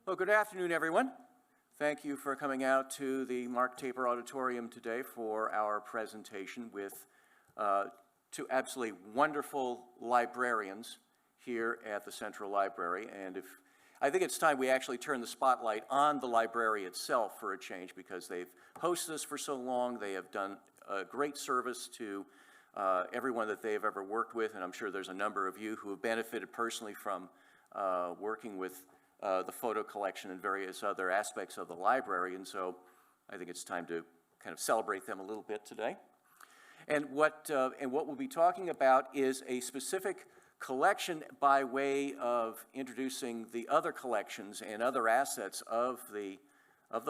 Well, good afternoon, everyone. Thank you for coming out to the Mark Taper Auditorium today for our presentation with two absolutely wonderful librarians here at the Central Library. And I think it's time we actually turn the spotlight on the library itself for a change, because they've hosted us for so long. They have done a great service to everyone that they've ever worked with, and I'm sure there's a number of you who have benefited personally from working with the photo collection and various other aspects of the library, and so I think it's time to kind of celebrate them a little bit today. And what we'll be talking about is a specific collection by way of introducing the other collections and other assets of the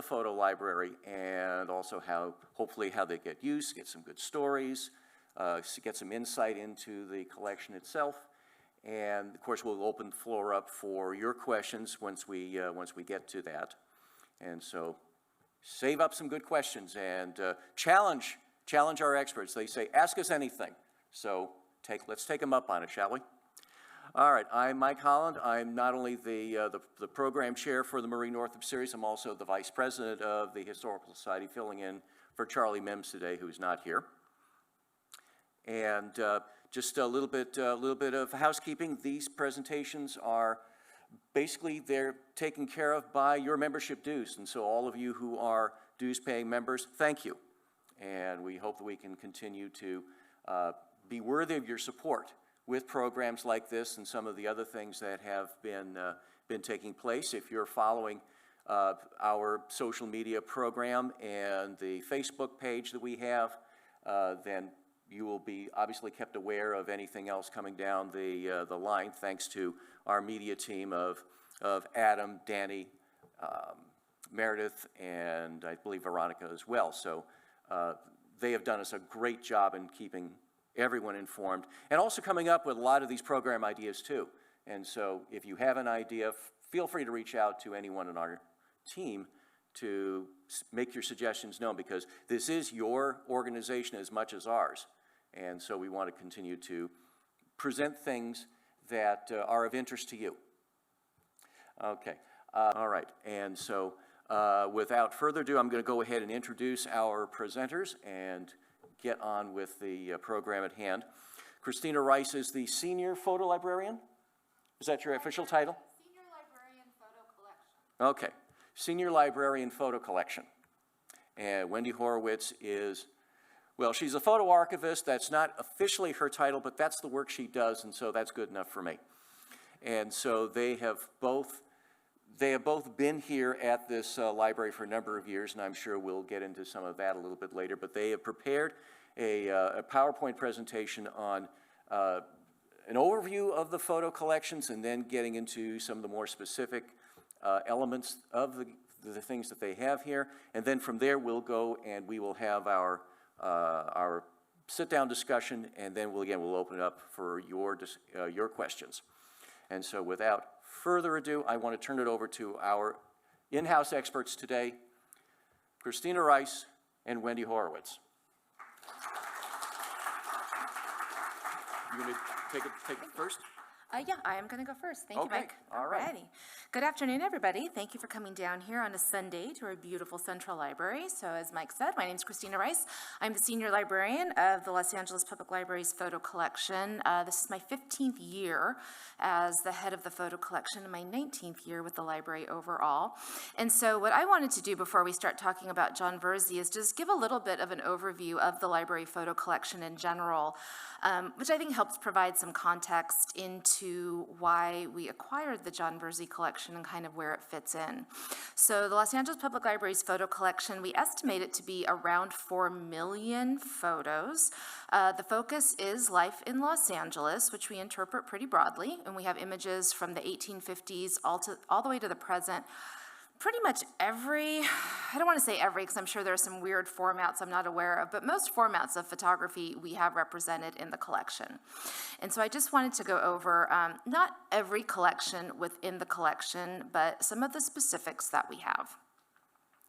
photo library, and also hopefully how they get used, get some good stories, get some insight into the collection itself. And of course, we'll open the floor up for your questions once we get to that. And so, save up some good questions and challenge our experts. They say, ask us anything. So let's take them up on it, shall we? All right. I'm Mike Holland. I'm not only the program chair for the Marie Northrop Series. I'm also the vice president of the Historical Society, filling in for Charlie Mims today, who's not here. And just a little bit of housekeeping. These presentations are basically, they're taken care of by your membership dues. And so all of you who are dues-paying members, thank you. And we hope that we can continue to be worthy of your support with programs like this and some of the other things that have been taking place. If you're following our social media program and the Facebook page that we have, then you will be obviously kept aware of anything else coming down the line, thanks to our media team of Adam, Danny, Meredith, and I believe Veronica as well. So they have done us a great job in keeping everyone informed, and also coming up with a lot of these program ideas too. And so if you have an idea, feel free to reach out to anyone in our team to make your suggestions known, because this is your organization as much as ours. And so we want to continue to present things that are of interest to you. Okay, all right, and so without further ado, I'm going to go ahead and introduce our presenters and get on with the program at hand. Christina Rice is the senior photo librarian. Is that your official title? Senior Librarian Photo Collection. Okay, Senior Librarian Photo Collection. And Wendy Horowitz is, well, she's a photo archivist. That's not officially her title, but that's the work she does, and so that's good enough for me. And so they have both been here at this library for a number of years, and I'm sure we'll get into some of that a little bit later, but they have prepared a PowerPoint presentation on an overview of the photo collections, and then getting into some of the more specific elements of the things that they have here. And then from there, we'll go and we will have our sit-down discussion, and then we'll open it up for your questions. And so without further ado, I want to turn it over to our in-house experts today, Christina Rice and Wendy Horowitz. You going to take it first? Yeah, I am going to go first. Thank you, Mike. All right. Alrighty. Good afternoon, everybody. Thank you for coming down here on a Sunday to our beautiful Central Library. So as Mike said, my name is Christina Rice. I'm the senior librarian of the Los Angeles Public Library's photo collection. This is my 15th year as the head of the photo collection and my 19th year with the library overall. And so what I wanted to do before we start talking about Jon Verzi is just give a little bit of an overview of the library photo collection in general, which I think helps provide some context into why we acquired the Jon Verzi collection and kind of where it fits in. So the Los Angeles Public Library's photo collection, we estimate it to be around 4 million photos. The focus is life in Los Angeles, which we interpret pretty broadly, and we have images from the 1850s all the way to the present. Pretty much every, I don't want to say every, because I'm sure there are some weird formats I'm not aware of, but most formats of photography we have represented in the collection. And so I just wanted to go over not every collection within the collection, but some of the specifics that we have.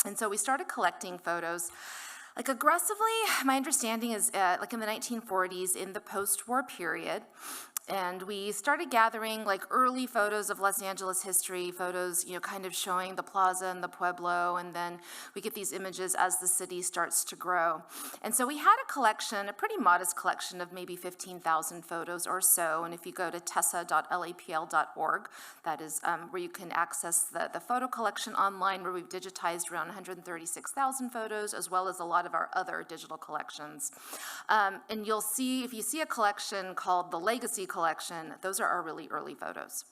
And so we started collecting photos Like aggressively, my understanding is like in the 1940s, in the post-war period, and we started gathering like early photos of Los Angeles history, photos, kind of showing the plaza and the Pueblo, and then we get these images as the city starts to grow. And so we had a collection, a pretty modest collection of maybe 15,000 photos or so, and if you go to tessa.lapl.org, that is where you can access the photo collection online, where we've digitized around 136,000 photos, as well as a lot of our other digital collections. And you'll see, if you see a collection called the Legacy Collection, those are our really early photos.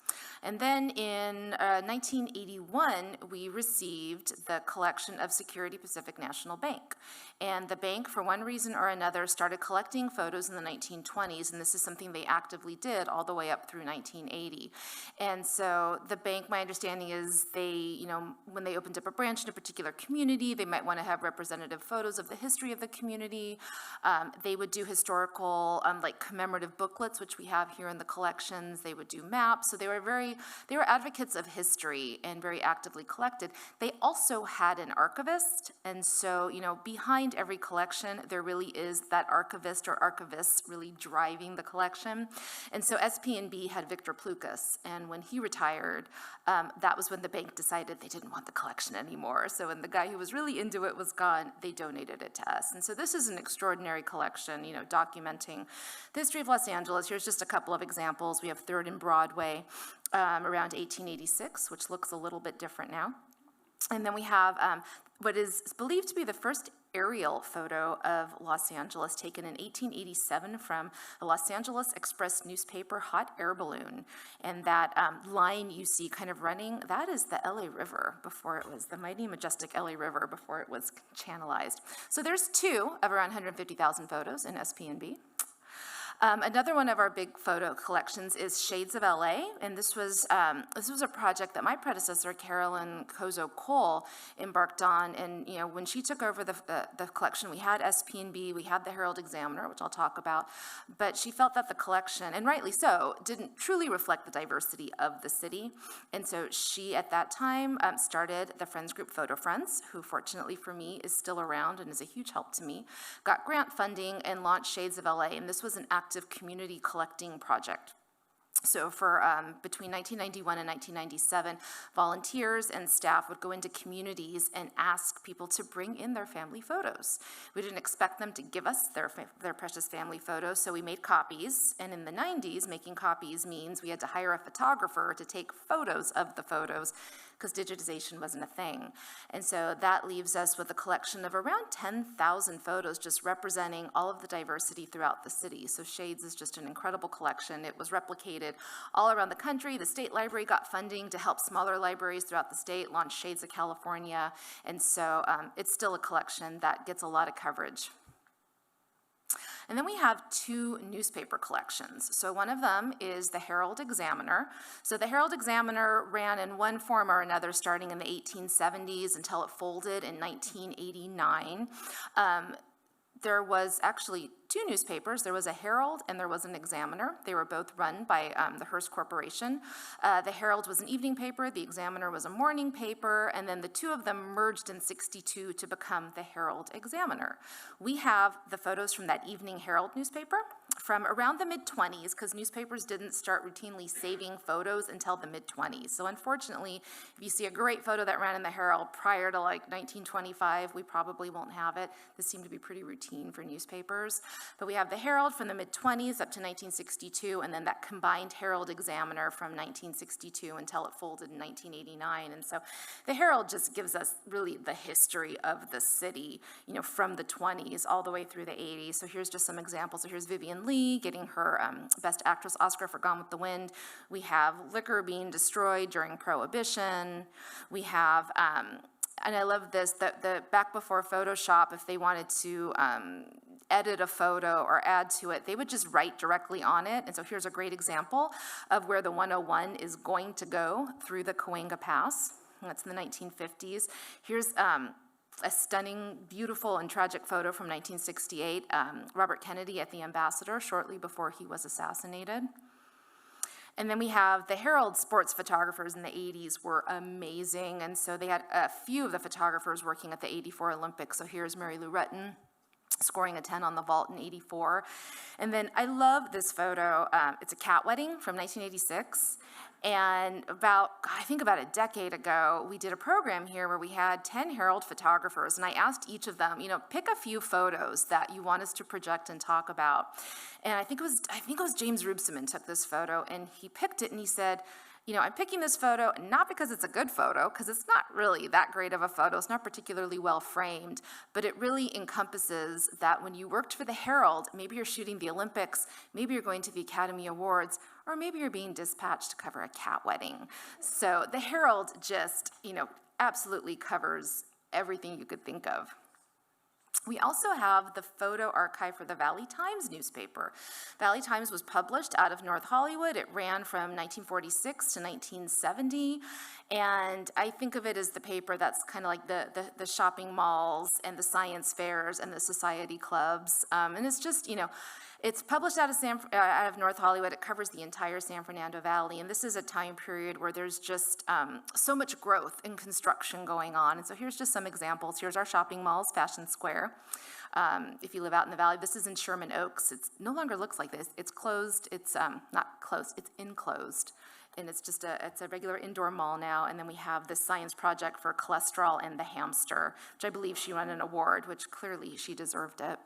And then in 1981, we received the collection of Security Pacific National Bank. And the bank, for one reason or another, started collecting photos in the 1920s, and this is something they actively did all the way up through 1980. And so the bank, my understanding is they, when they opened up a branch in a particular community, they might want to have representative photos of the history of the community. They would do historical, like commemorative booklets, which we have here in the collections. They would do maps. So they were advocates of history and very actively collected. They also had an archivist, and so, behind every collection, there really is that archivist or archivists really driving the collection. And so SP&B had Victor Plukas, and when he retired, that was when the bank decided they didn't want the collection anymore. So when the guy who was really into it was gone, they donated it to us. And so this is an extraordinary collection, documenting the history of Los Angeles. Here's just a couple of examples. We have 3rd and Broadway around 1886, which looks a little bit different now. And then we have what is believed to be the first aerial photo of Los Angeles, taken in 1887 from the Los Angeles Express newspaper hot air balloon. And that line you see kind of running, that is the LA River before it was the mighty majestic LA River before it was channelized. So there's 2 of around 150,000 photos in SP&B. Another one of our big photo collections is Shades of LA, and this was a project that my predecessor, Carolyn Kozo-Cole, embarked on. And when she took over the collection, we had SP&B, we had the Herald Examiner, which I'll talk about, but she felt that the collection, and rightly so, didn't truly reflect the diversity of the city. And so she, at that time, started the friends group Photo Friends, who fortunately for me is still around and is a huge help to me, got grant funding and launched Shades of LA, and this was an active community collecting project. So for between 1991 and 1997, volunteers and staff would go into communities and ask people to bring in their family photos. We didn't expect them to give us their precious family photos, so we made copies. And in the 90s, making copies means we had to hire a photographer to take photos of the photos, because digitization wasn't a thing. And so that leaves us with a collection of around 10,000 photos just representing all of the diversity throughout the city. So Shades is just an incredible collection. It was replicated all around the country. The state library got funding to help smaller libraries throughout the state launch Shades of California. And so it's still a collection that gets a lot of coverage. And then we have 2 newspaper collections. So one of them is the Herald Examiner. So the Herald Examiner ran in one form or another starting in the 1870s until it folded in 1989. There was actually 2 newspapers. There was a Herald and there was an Examiner. They were both run by the Hearst Corporation. The Herald was an evening paper, the Examiner was a morning paper, and then the 2 of them merged in '62 to become the Herald Examiner. We have the photos from that evening Herald newspaper from around the mid-20s, because newspapers didn't start routinely saving photos until the mid-20s. So unfortunately, if you see a great photo that ran in the Herald prior to like 1925, we probably won't have it. This seemed to be pretty routine for newspapers. But we have the Herald from the mid-20s up to 1962, and then that combined Herald Examiner from 1962 until it folded in 1989. And so the Herald just gives us really the history of the city, from the 20s all the way through the 80s. So here's just some examples. So here's Vivian Lee getting her Best Actress Oscar for Gone with the Wind. We have liquor being destroyed during Prohibition. We have, and I love this, the back before Photoshop, if they wanted to edit a photo or add to it, they would just write directly on it. And so here's a great example of where the 101 is going to go through the Cahuenga Pass. That's in the 1950s. Here's a stunning, beautiful, and tragic photo from 1968, Robert Kennedy at the Ambassador shortly before he was assassinated. And then we have the Herald sports photographers in the 80s were amazing, and so they had a few of the photographers working at the 84 Olympics. So here's Mary Lou Retton scoring a 10 on the vault in 84. And then I love this photo. It's a cat wedding from 1986. And I think about a decade ago, we did a program here where we had 10 Herald photographers, and I asked each of them, pick a few photos that you want us to project and talk about. And I think it was James Rubseman took this photo, and he picked it, and he said, I'm picking this photo not because it's a good photo, because it's not really that great of a photo. It's not particularly well framed, but it really encompasses that when you worked for the Herald, maybe you're shooting the Olympics, maybe you're going to the Academy Awards, or maybe you're being dispatched to cover a cat wedding. So the Herald just, absolutely covers everything you could think of. We also have the photo archive for the Valley Times newspaper. Valley Times was published out of North Hollywood. It ran from 1946 to 1970, and I think of it as the paper that's kind of like the shopping malls and the science fairs and the society clubs, and it's just, it's published out of North Hollywood. It covers the entire San Fernando Valley, and this is a time period where there's just so much growth and construction going on. And so here's just some examples. Here's our shopping malls, Fashion Square. If you live out in the valley, this is in Sherman Oaks. It no longer looks like this. It's closed. It's not closed. It's enclosed. And it's just it's a regular indoor mall now. And then we have this science project for cholesterol and the hamster, which I believe she won an award, which clearly she deserved it.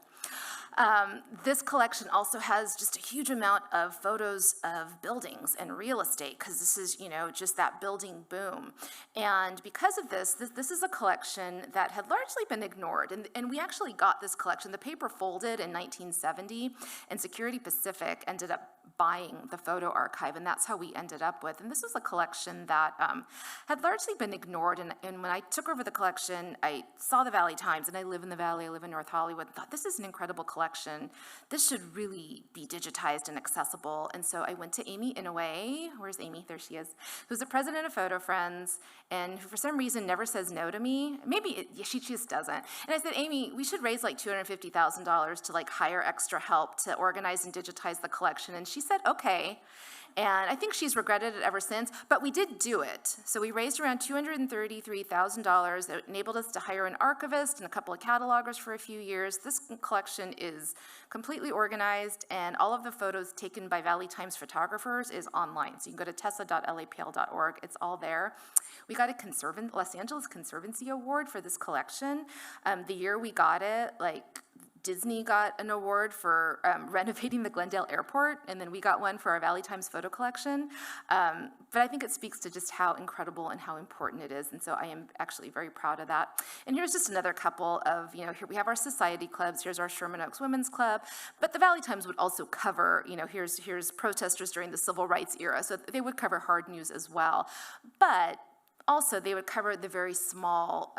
This collection also has just a huge amount of photos of buildings and real estate, because this is, just that building boom. And because of this is a collection that had largely been ignored. And we actually got this collection. The paper folded in 1970, and Security Pacific ended up buying the photo archive, and that's how we ended up with. And this was a collection that had largely been ignored. And when I took over the collection, I saw the Valley Times, and I live in the Valley, I live in North Hollywood, and thought, this is an incredible collection. This should really be digitized and accessible. And so I went to Amy Inouye. Where's Amy? There she is. Who's the president of Photo Friends, and who for some reason never says no to me. Maybe she just doesn't. And I said, Amy, we should raise like $250,000 to hire extra help to organize and digitize the collection. And she said, okay. And I think she's regretted it ever since, but we did do it. So we raised around $233,000. That enabled us to hire an archivist and a couple of catalogers for a few years. This collection is completely organized, and all of the photos taken by Valley Times photographers is online. So you can go to tessa.lapl.org. It's all there. We got a Los Angeles Conservancy Award for this collection. The year we got it, Disney got an award for renovating the Glendale Airport, and then we got one for our Valley Times photo collection. But I think it speaks to just how incredible and how important it is, and so I am actually very proud of that. And here's just another couple of, here we have our society clubs. Here's our Sherman Oaks Women's Club, but the Valley Times would also cover, here's protesters during the Civil Rights era, so they would cover hard news as well. But also, they would cover the very small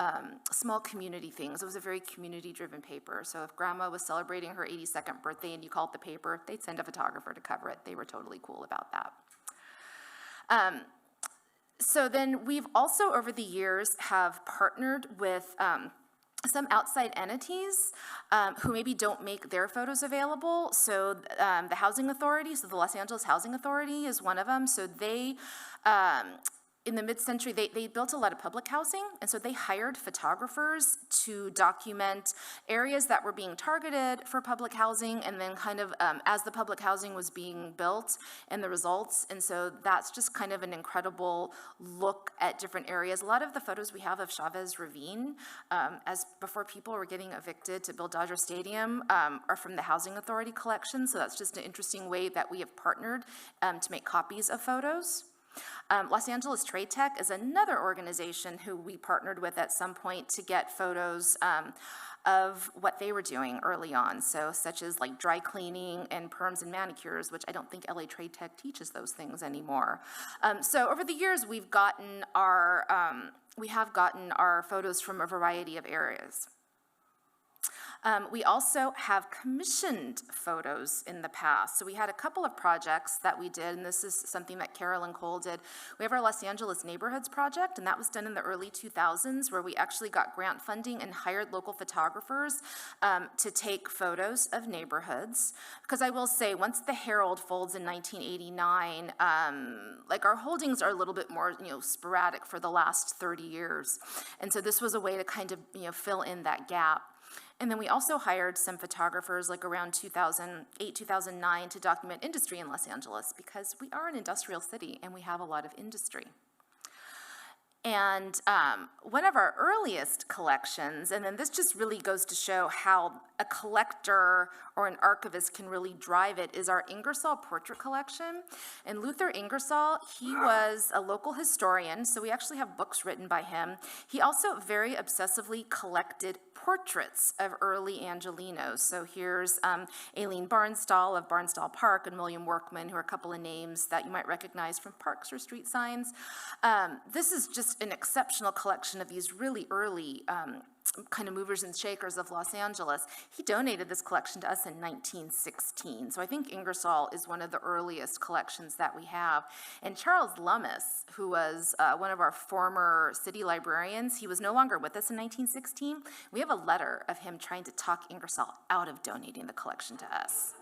community things. It was a very community-driven paper. So if grandma was celebrating her 82nd birthday and you called the paper, they'd send a photographer to cover it. They were totally cool about that. So then we've also, over the years, have partnered with some outside entities who maybe don't make their photos available. So the Housing Authority, so the Los Angeles Housing Authority is one of them. So they in the mid-century, they built a lot of public housing, and so they hired photographers to document areas that were being targeted for public housing, and then kind of as the public housing was being built and the results. And so that's just kind of an incredible look at different areas. A lot of the photos we have of Chavez Ravine, as before people were getting evicted to build Dodger Stadium, are from the Housing Authority collection. So that's just an interesting way that we have partnered to make copies of photos. Los Angeles Trade Tech is another organization who we partnered with at some point to get photos of what they were doing early on, so such as dry cleaning and perms and manicures, which I don't think LA Trade Tech teaches those things anymore. So over the years, we have gotten our photos from a variety of areas. We also have commissioned photos in the past. So we had a couple of projects that we did, and this is something that Carolyn Cole did. We have our Los Angeles Neighborhoods Project, and that was done in the early 2000s, where we actually got grant funding and hired local photographers to take photos of neighborhoods. Because I will say, once the Herald folds in 1989, like our holdings are a little bit more, sporadic for the last 30 years. And so this was a way to kind of, fill in that gap. And then we also hired some photographers like around 2008, 2009 to document industry in Los Angeles, because we are an industrial city and we have a lot of industry. And one of our earliest collections, and then this just really goes to show how a collector or an archivist can really drive it, is our Ingersoll portrait collection. And Luther Ingersoll, he was a local historian, so we actually have books written by him. He also very obsessively collected portraits of early Angelenos. So here's Aileen Barnstall of Barnstall Park and William Workman, who are a couple of names that you might recognize from parks or street signs. This is just an exceptional collection of these really early kind of movers and shakers of Los Angeles. He donated this collection to us in 1916. So I think Ingersoll is one of the earliest collections that we have. And Charles Lummis, who was one of our former city librarians, he was no longer with us in 1916. We have a letter of him trying to talk Ingersoll out of donating the collection to us.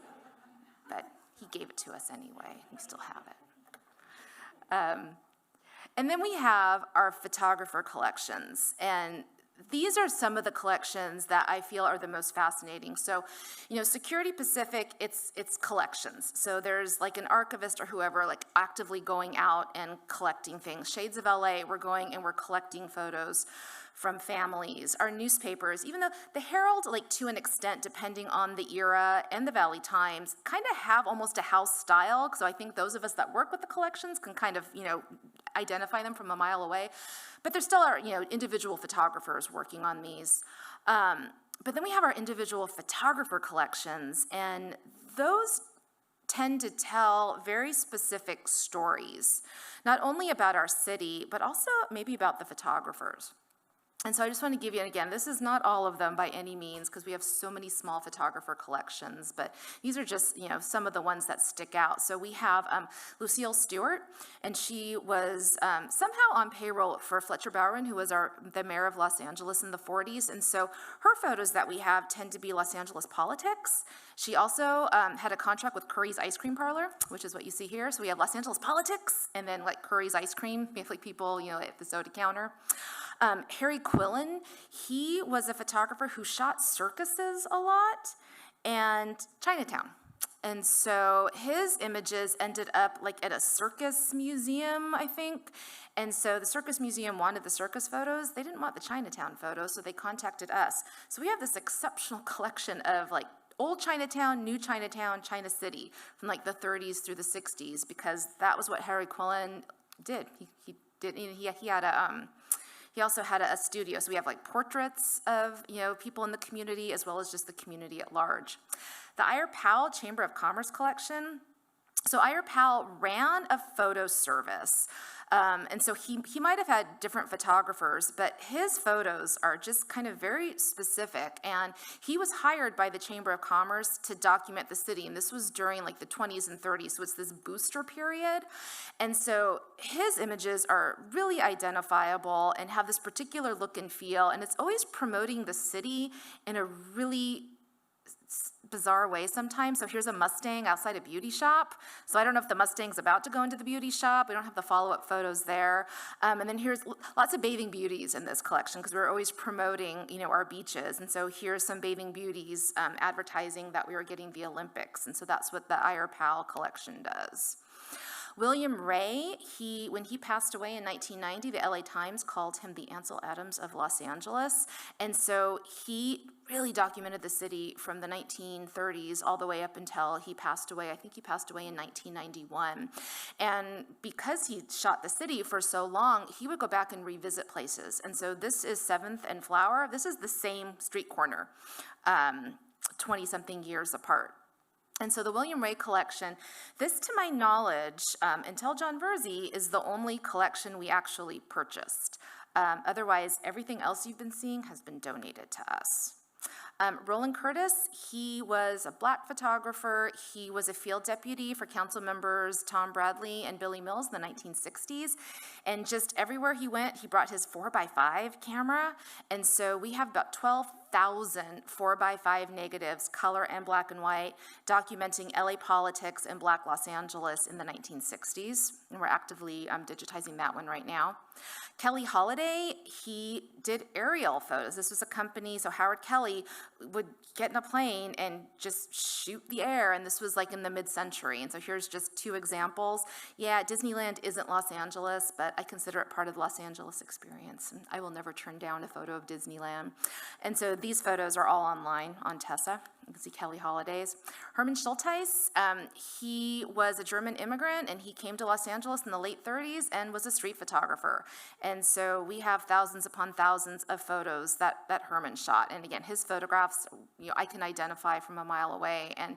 But he gave it to us anyway. We still have it. And then we have our photographer collections. And these are some of the collections that I feel are the most fascinating. So, Security Pacific, it's collections. So there's like an archivist or whoever like actively going out and collecting things. Shades of LA, we're going and we're collecting photos from families. Our newspapers, even though the Herald, like to an extent, depending on the era, and the Valley Times, kind of have almost a house style. So I think those of us that work with the collections can kind of, identify them from a mile away. But there still are, individual photographers working on these. But then we have our individual photographer collections, and those tend to tell very specific stories, not only about our city, but also maybe about the photographers. And so I just want to give you, and again, this is not all of them by any means, because we have so many small photographer collections, but these are just, some of the ones that stick out. So we have Lucille Stewart, and she was somehow on payroll for Fletcher Bowron, who was the mayor of Los Angeles in the 40s. And so her photos that we have tend to be Los Angeles politics. She also had a contract with Curry's Ice Cream Parlor, which is what you see here. So we have Los Angeles politics, and then like Curry's Ice Cream, like people, at the soda counter. Harry Quillen, he was a photographer who shot circuses a lot and Chinatown. And so his images ended up like at a circus museum, I think. And so the circus museum wanted the circus photos. They didn't want the Chinatown photos, so they contacted us. So we have this exceptional collection of like old Chinatown, new Chinatown, China City from like the 30s through the 60s, because that was what Harry Quillen did. He also had a studio, so we have like portraits of people in the community as well as just the community at large. The Ira Powell Chamber of Commerce collection. So Ira Powell ran a photo service, and so he might have had different photographers, but his photos are just kind of very specific, and he was hired by the Chamber of Commerce to document the city, and this was during like the 20s and 30s, so it's this booster period, and so his images are really identifiable and have this particular look and feel, and it's always promoting the city in a really bizarre way sometimes. So here's a Mustang outside a beauty shop. So I don't know if the Mustang's about to go into the beauty shop. We don't have the follow-up photos there. And then here's lots of bathing beauties in this collection, because we're always promoting, our beaches. And so here's some bathing beauties advertising that we were getting the Olympics. And so that's what the Ira Powell collection does. William Ray, when he passed away in 1990, the LA Times called him the Ansel Adams of Los Angeles. And so he really documented the city from the 1930s all the way up until he passed away. I think he passed away in 1991. And because he shot the city for so long, he would go back and revisit places. And so this is 7th and Flower. This is the same street corner, 20-something years apart. And so the William Ray collection, this to my knowledge, until Jon Verzi, is the only collection we actually purchased. Otherwise, everything else you've been seeing has been donated to us. Roland Curtis, he was a black photographer. He was a field deputy for council members Tom Bradley and Billy Mills in the 1960s. And just everywhere he went, he brought his 4x5 camera. And so we have about 12,000 4x5 negatives, color and black and white, documenting LA politics and Black Los Angeles in the 1960s. And we're actively digitizing that one right now. Kelly Holliday, he did aerial photos. This was a company, so Howard Kelly would get in a plane and just shoot the air, and this was like in the mid-century. And so here's just two examples. Yeah, Disneyland isn't Los Angeles, but I consider it part of the Los Angeles experience. And I will never turn down a photo of Disneyland. And so these photos are all online on Tessa. You can see Kelly Holliday's. Hermann Schulteis, he was a German immigrant, and he came to Los Angeles in the late 30s and was a street photographer. And so we have thousands upon thousands of photos that Herman shot. And again, his photographs, I can identify from a mile away, and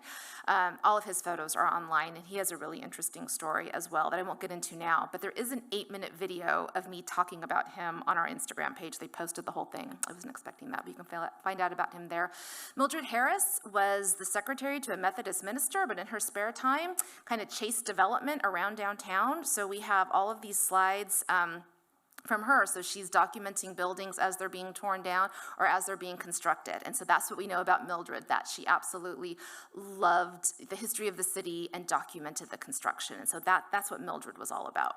all of his photos are online, and he has a really interesting story as well that I won't get into now. But there is an 8-minute video of me talking about him on our Instagram page. They posted the whole thing. I wasn't expecting that, but you can find out about him there. Mildred Harris was the secretary to a Methodist minister, but in her spare time kind of chased development around downtown. So we have all of these slides from her. So she's documenting buildings as they're being torn down or as they're being constructed. And so that's what we know about Mildred, that she absolutely loved the history of the city and documented the construction. And so that's what Mildred was all about.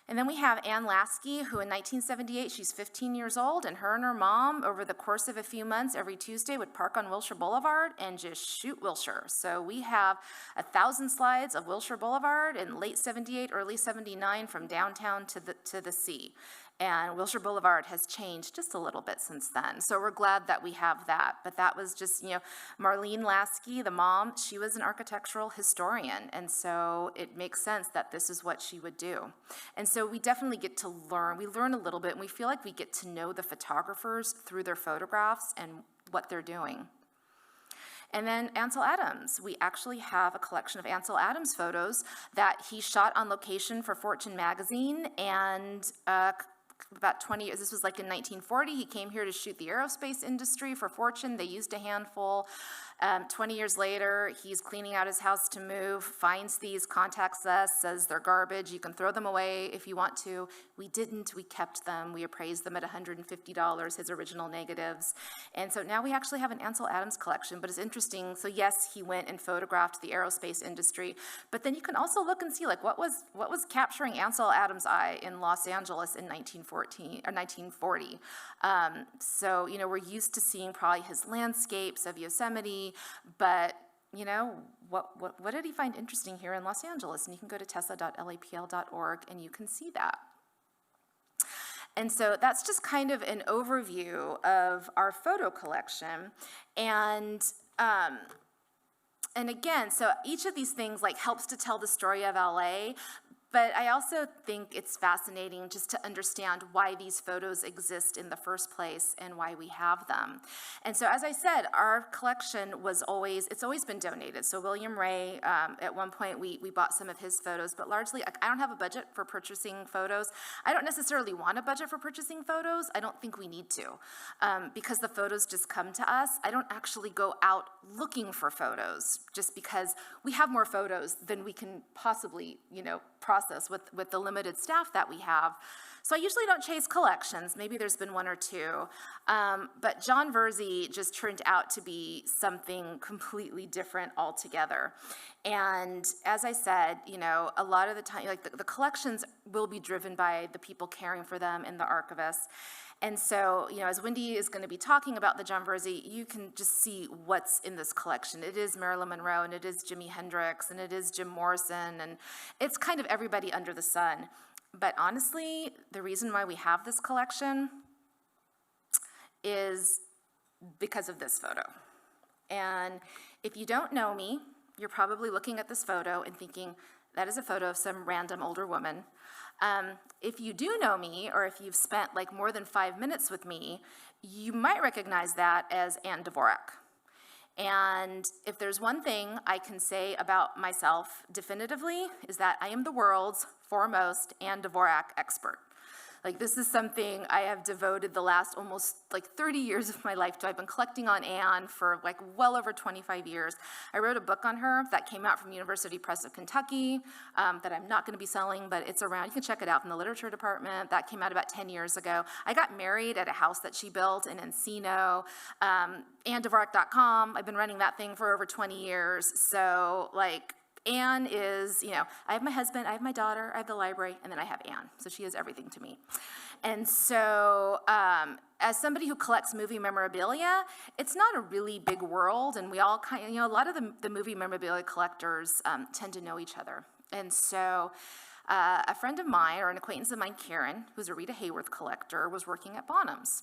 And then we have Ann Lasky, who in 1978, she's 15 years old, and her mom, over the course of a few months, every Tuesday would park on Wilshire Boulevard and just shoot Wilshire. So we have 1,000 slides of Wilshire Boulevard in late 78, early 79, from downtown to the sea. And Wilshire Boulevard has changed just a little bit since then. So we're glad that we have that. But that was just, Marlene Lasky, the mom, she was an architectural historian. And so it makes sense that this is what she would do. And so we definitely get to learn. We learn a little bit, and we feel like we get to know the photographers through their photographs and what they're doing. And then Ansel Adams. We actually have a collection of Ansel Adams photos that he shot on location for Fortune magazine, and about 20 years, this was like in 1940, he came here to shoot the aerospace industry for Fortune. They used a handful. 20 years later, he's cleaning out his house to move, finds these, contacts us, says they're garbage, you can throw them away if you want to. We didn't, we kept them. We appraised them at $150, his original negatives. And so now we actually have an Ansel Adams collection, but it's interesting. So yes, he went and photographed the aerospace industry, but then you can also look and see like what was capturing Ansel Adams' eye in Los Angeles in 1940. So, we're used to seeing probably his landscapes of Yosemite, but, what did he find interesting here in Los Angeles? And you can go to tessa.lapl.org and you can see that. And so that's just kind of an overview of our photo collection. And again, so each of these things helps to tell the story of LA, but I also think it's fascinating just to understand why these photos exist in the first place and why we have them. And so, as I said, our collection it's always been donated. So William Ray, at one point we bought some of his photos, but largely I don't have a budget for purchasing photos. I don't necessarily want a budget for purchasing photos. I don't think we need to, because the photos just come to us. I don't actually go out looking for photos just because we have more photos than we can possibly, process with the limited staff that we have. So I usually don't chase collections. Maybe there's been one or two. But Jon Verzi just turned out to be something completely different altogether. And as I said, a lot of the time, the collections will be driven by the people caring for them and the archivists. And so, as Wendy is going to be talking about the Jon Verzi, you can just see what's in this collection. It is Marilyn Monroe, and it is Jimi Hendrix, and it is Jim Morrison, and it's kind of everybody under the sun. But honestly, the reason why we have this collection is because of this photo. And if you don't know me, you're probably looking at this photo and thinking, that is a photo of some random older woman. If you do know me, or if you've spent more than 5 minutes with me, you might recognize that as Anne Dvorak. And if there's one thing I can say about myself definitively, is that I am the world's foremost Anne Dvorak expert. Like, this is something I have devoted the last almost like 30 years of my life to. I've been collecting on Anne for like well over 25 years. I wrote a book on her that came out from University Press of Kentucky that I'm not going to be selling, but it's around. You can check it out from the literature department. That came out about 10 years ago. I got married at a house that she built in Encino. AnneDvorak.com. I've been running that thing for over 20 years. So, like, Anne is, I have my husband, I have my daughter, I have the library, and then I have Anne. So she is everything to me. And so as somebody who collects movie memorabilia, it's not a really big world, and we all kind of, a lot of the movie memorabilia collectors tend to know each other. And so a friend of mine, or an acquaintance of mine, Karen, who's a Rita Hayworth collector, was working at Bonham's.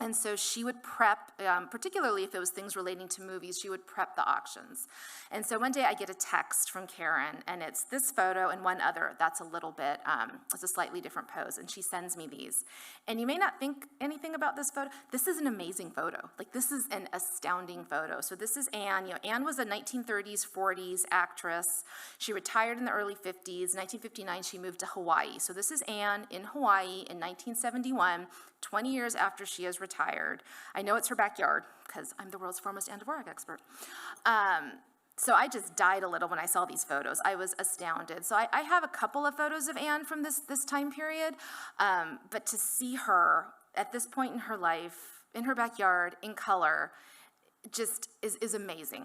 And so she would prep, particularly if it was things relating to movies, she would prep the auctions. And so one day I get a text from Karen, and it's this photo and one other. That's a little bit, it's a slightly different pose, and she sends me these. And you may not think anything about this photo. This is an amazing photo. Like, this is an astounding photo. So this is Anne. Anne was a 1930s, 40s actress. She retired in the early 50s. 1959, she moved to Hawaii. So this is Anne in Hawaii in 1971. 20 years after she has retired. I know it's her backyard because I'm the world's foremost Anne Dvorak expert. So I just died a little when I saw these photos. I was astounded. So I have a couple of photos of Anne from this time period, but to see her at this point in her life, in her backyard, in color, just is amazing.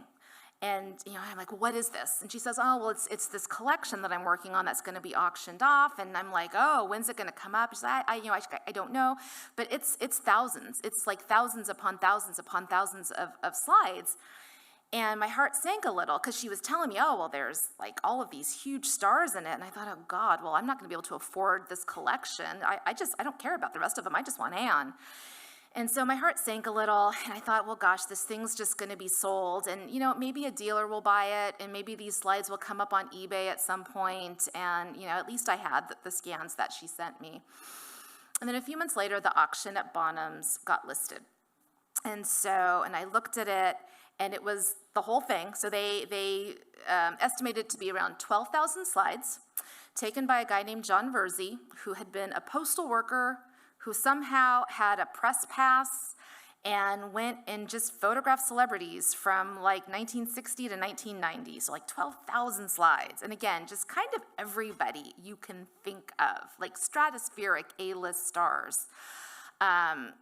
And, I'm like, what is this? And she says, oh, well, it's this collection that I'm working on that's going to be auctioned off. And I'm like, oh, when's it going to come up? She's like, I don't know. But it's thousands. It's like thousands upon thousands upon thousands of slides. And my heart sank a little because she was telling me, oh, well, there's like all of these huge stars in it. And I thought, oh, God, well, I'm not going to be able to afford this collection. I don't care about the rest of them. I just want Anne. And so my heart sank a little, and I thought, well, gosh, this thing's just going to be sold. And, maybe a dealer will buy it, and maybe these slides will come up on eBay at some point. And, at least I had the scans that she sent me. And then a few months later, the auction at Bonham's got listed. And I looked at it, and it was the whole thing. So they estimated it to be around 12,000 slides, taken by a guy named John Verzi, who had been a postal worker, who somehow had a press pass and went and just photographed celebrities from like 1960 to 1990, so like 12,000 slides. And again, just kind of everybody you can think of, like stratospheric A-list stars. And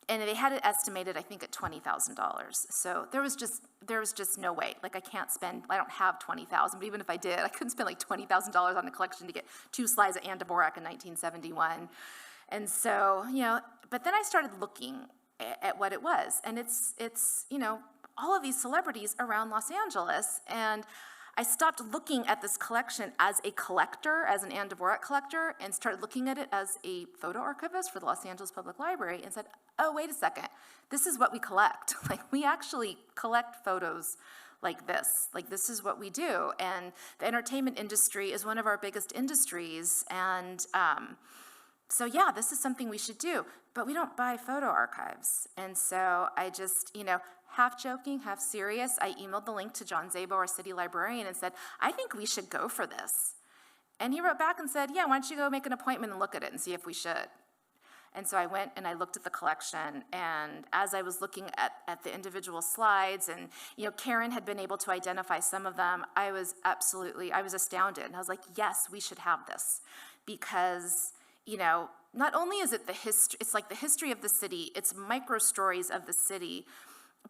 they had it estimated, I think, at $20,000. So there was just no way. Like, I don't have $20,000, but even if I did, I couldn't spend like $20,000 on a collection to get 2 slides of Anne Dvorak in 1971. And so, but then I started looking at what it was. And it's all of these celebrities around Los Angeles. And I stopped looking at this collection as a collector, as an Anne Dvorak collector, and started looking at it as a photo archivist for the Los Angeles Public Library and said, oh, wait a second, this is what we collect. Like, we actually collect photos like this. Like, this is what we do. And the entertainment industry is one of our biggest industries. And so yeah, this is something we should do, but we don't buy photo archives. And so I just, half joking, half serious, I emailed the link to John Szabo, our city librarian, and said, I think we should go for this. And he wrote back and said, yeah, why don't you go make an appointment and look at it and see if we should. And so I went and I looked at the collection, and as I was looking at the individual slides, and Karen had been able to identify some of them, I was astounded. And I was like, yes, we should have this, because not only is it it's like the history of the city, it's micro stories of the city,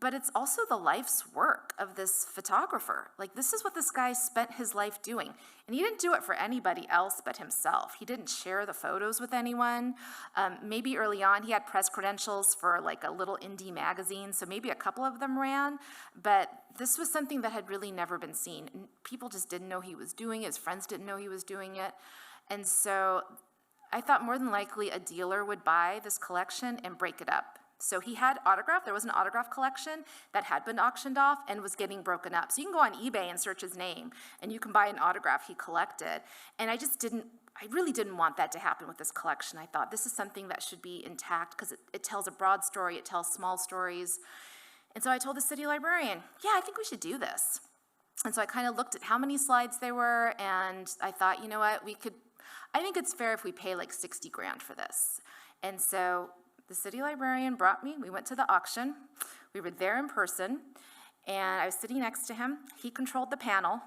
but it's also the life's work of this photographer. Like, this is what this guy spent his life doing. And he didn't do it for anybody else but himself. He didn't share the photos with anyone. Maybe early on he had press credentials for like a little indie magazine, so maybe a couple of them ran, but this was something that had really never been seen. People just didn't know he was doing it. His friends didn't know he was doing it. And so I thought more than likely a dealer would buy this collection and break it up. So he had autograph. There was an autograph collection that had been auctioned off and was getting broken up. So you can go on eBay and search his name, and you can buy an autograph he collected. And I really didn't want that to happen with this collection. I thought this is something that should be intact because it tells a broad story, it tells small stories. And so I told the city librarian, yeah, I think we should do this. And so I kind of looked at how many slides there were, and I thought, you know what, I think it's fair if we pay like 60 grand for this. And so the city librarian brought me, we went to the auction, we were there in person, and I was sitting next to him. He controlled the paddle,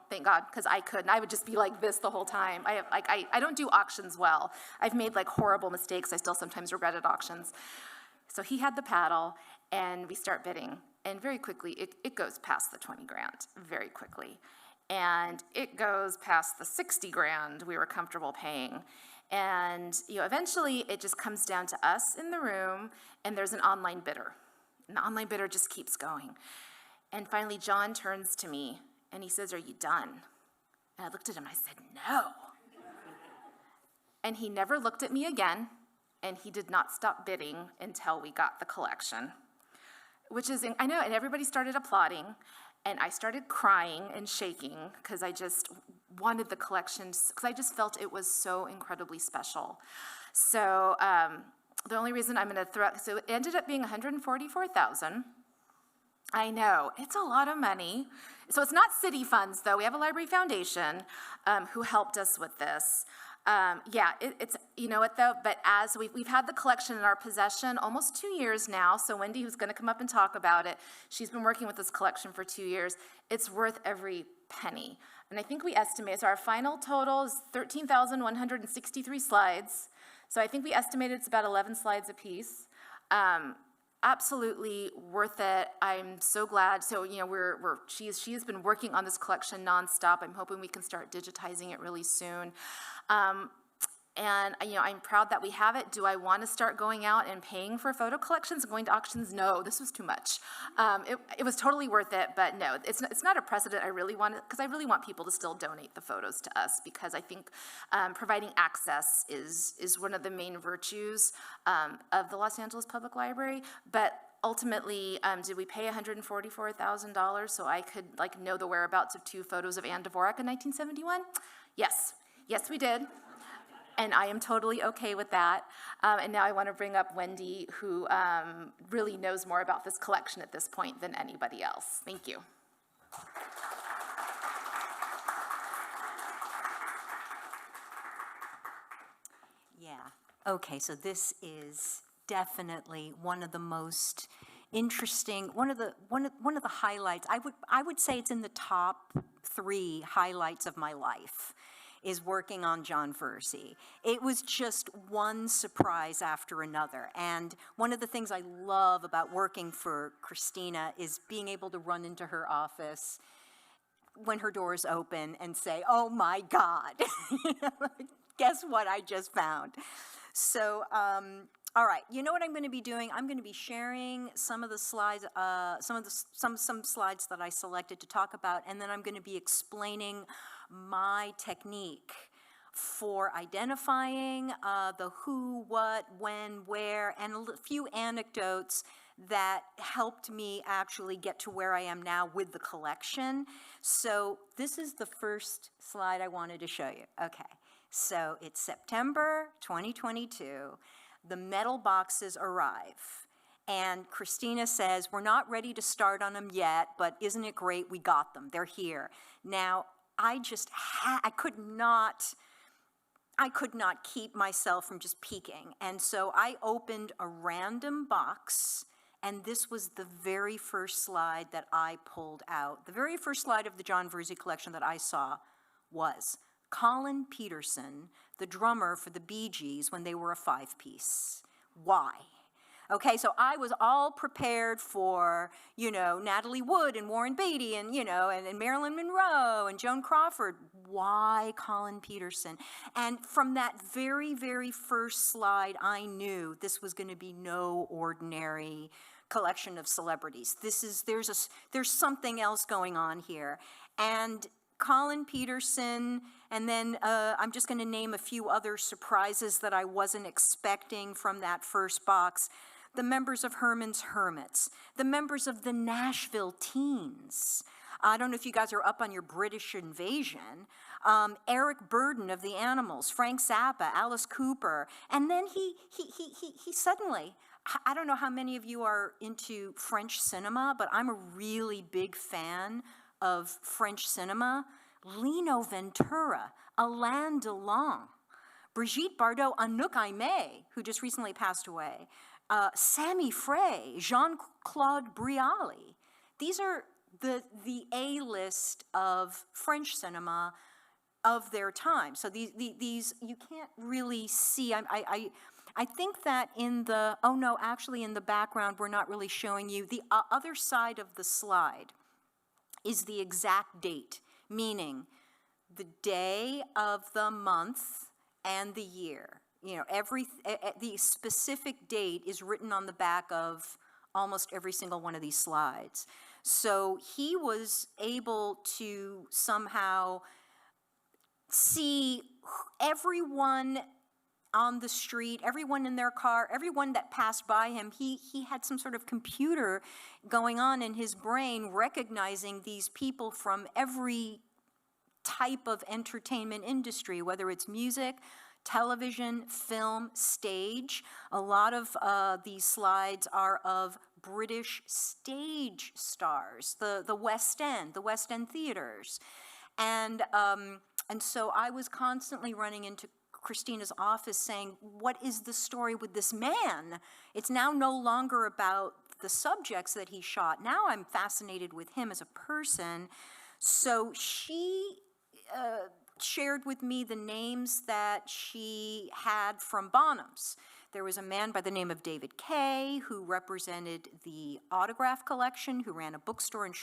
thank God, because I couldn't. I would just be like this the whole time. I don't do auctions well. I've made like horrible mistakes. I still sometimes regret at auctions. So he had the paddle, and we start bidding. And very quickly, it goes past the 20 grand, very quickly. And it goes past the 60 grand we were comfortable paying. And eventually, it just comes down to us in the room, and there's an online bidder. And the online bidder just keeps going. And finally, John turns to me, and he says, "Are you done?" And I looked at him, and I said, "No." And he never looked at me again, and he did not stop bidding until we got the collection. Which is, I know, and everybody started applauding, and I started crying and shaking because I just wanted the collection, because I just felt it was so incredibly special. So the only reason I'm going to throw, so it ended up being $144,000. I know, it's a lot of money. So it's not city funds, though. We have a library foundation who helped us with this. It's, you know what, though, but as we've had the collection in our possession almost 2 years now, so Wendy, who's going to come up and talk about it, she's been working with this collection for 2 years. It's worth every penny. And I think we estimate, so our final total is 13,163 slides. So I think we estimated it's about 11 slides apiece. Absolutely worth it. I'm so glad. So, she has been working on this collection nonstop. I'm hoping we can start digitizing it really soon. And I'm proud that we have it. Do I want to start going out and paying for photo collections and going to auctions? No, this was too much. It was totally worth it, but no, it's not a precedent I really want, because I really want people to still donate the photos to us, because I think providing access is one of the main virtues of the Los Angeles Public Library. But ultimately, did we pay $144,000 so I could know the whereabouts of 2 photos of Anne Dvorak in 1971? Yes, we did. And I am totally okay with that. And now I want to bring up Wendy, who really knows more about this collection at this point than anybody else. Thank you. Yeah. Okay, so this is definitely one of the most interesting, one of the highlights. I would say it's in the top 3 highlights of my life, is working on Jon Verzi. It was just one surprise after another. And one of the things I love about working for Christina is being able to run into her office when her doors open and say, "Oh my God, guess what I just found?" So, all right, you know what I'm going to be doing? I'm going to be sharing some of the slides, some slides that I selected to talk about, and then I'm going to be explaining my technique for identifying the who, what, when, where, and a few anecdotes that helped me actually get to where I am now with the collection. So this is the first slide I wanted to show you. Okay, so it's September 2022. The metal boxes arrive. And Christina says, "We're not ready to start on them yet, but isn't it great? We got them. They're here." Now, I could not keep myself from just peeking. And so I opened a random box, and this was the very first slide that I pulled out. The very first slide of the Jon Verzi collection that I saw was Colin Peterson, the drummer for the Bee Gees when they were a 5-piece. Why? Okay, so I was all prepared for, Natalie Wood and Warren Beatty and, and Marilyn Monroe and Joan Crawford. Why Colin Peterson? And from that very, very first slide, I knew this was going to be no ordinary collection of celebrities. There's something else going on here. And Colin Peterson, and then I'm just going to name a few other surprises that I wasn't expecting from that first box. The members of Herman's Hermits, the members of the Nashville Teens. I don't know if you guys are up on your British invasion. Eric Burdon of the Animals, Frank Zappa, Alice Cooper. And then he suddenly, I don't know how many of you are into French cinema, but I'm a really big fan of French cinema. Lino Ventura, Alain Delon, Brigitte Bardot, Anouk Aimée, who just recently passed away, Sammy Frey, Jean-Claude Brialy. These are the A-list of French cinema of their time. So these you can't really see. I think that in the, oh no, actually in the background we're not really showing you. The other side of the slide is the exact date, meaning the day of the month and the year. You know, the specific date is written on the back of almost every single one of these slides. So he was able to somehow see everyone on the street, everyone in their car, everyone that passed by him. He had some sort of computer going on in his brain recognizing these people from every type of entertainment industry, whether it's music, television, film, stage. A lot of these slides are of British stage stars, the West End theaters. And so I was constantly running into Christina's office saying, what is the story with this man? It's now no longer about the subjects that he shot. Now I'm fascinated with him as a person. So she shared with me the names that she had from Bonhams. There was a man by the name of David Kay who represented the autograph collection, who ran a bookstore in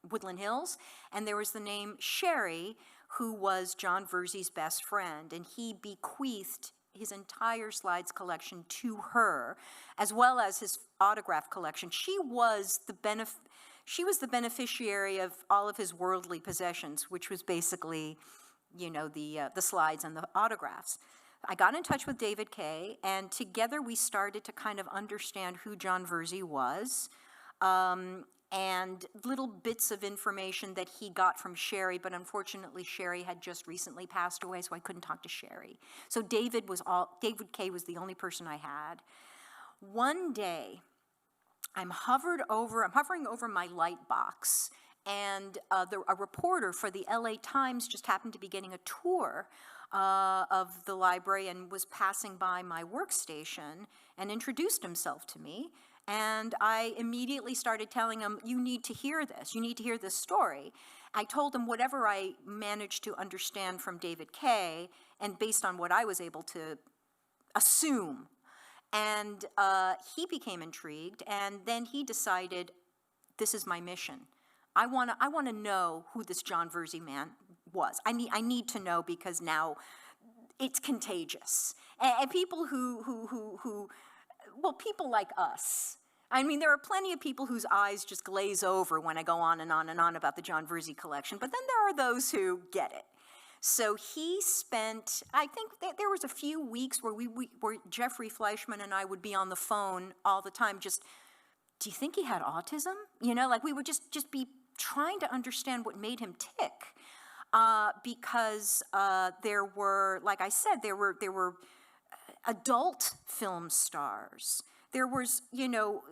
Woodland Hills, and there was the name Sherry, who was Jon Verzi's best friend, and he bequeathed his entire slides collection to her, as well as his autograph collection. She was the beneficiary of all of his worldly possessions, which was basically, you know, the slides and the autographs. I got in touch with David Kay, and together we started to kind of understand who Jon Verzi was, and little bits of information that he got from Sherry, but unfortunately Sherry had just recently passed away, so I couldn't talk to Sherry. So David Kay was the only person I had. One day, I'm hovering over my light box, and a reporter for the LA Times just happened to be getting a tour of the library and was passing by my workstation and introduced himself to me. And I immediately started telling him, you need to hear this. You need to hear this story. I told him whatever I managed to understand from David Kay, and based on what I was able to assume. And he became intrigued, and then he decided, this is my mission. I want to know who this Jon Verzi man was. I need to know, because now it's contagious. And people people like us. I mean, there are plenty of people whose eyes just glaze over when I go on and on and on about the Jon Verzi collection, but then there are those who get it. So he spent, I think there was a few weeks where where Jeffrey Fleischman and I would be on the phone all the time, just, do you think he had autism? You know, like we would just be trying to understand what made him tick. Because there were, like I said, there were adult film stars. There was, you know,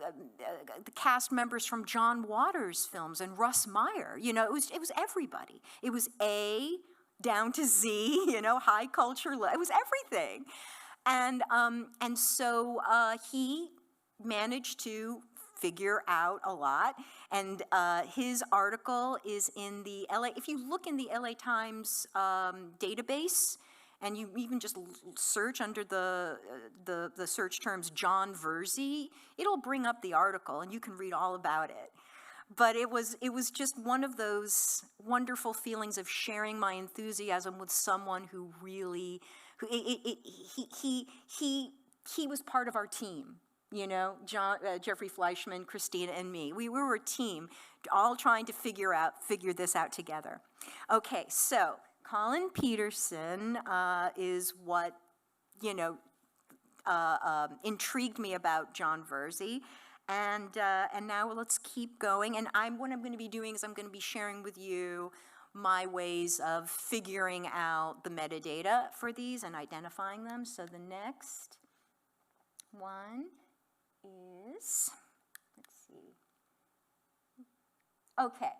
the cast members from John Waters films and Russ Meyer. You know, it was everybody. It was A down to Z, you know, high culture. It was everything. And so he managed to figure out a lot. And his article is in the LA, if you look in the LA Times database, and you even just search under the search terms Jon Verzi, it'll bring up the article and you can read all about it. But it was just one of those wonderful feelings of sharing my enthusiasm with someone who really, he was part of our team. You know, Jeffrey Fleischman, Christina, and me. We were a team, all trying to figure this out together. Okay, so Colin Peterson is what, you know, intrigued me about Jon Verzi. And now let's keep going. And what I'm going to be doing is I'm going to be sharing with you my ways of figuring out the metadata for these and identifying them. So the next one is, let's see. Okay.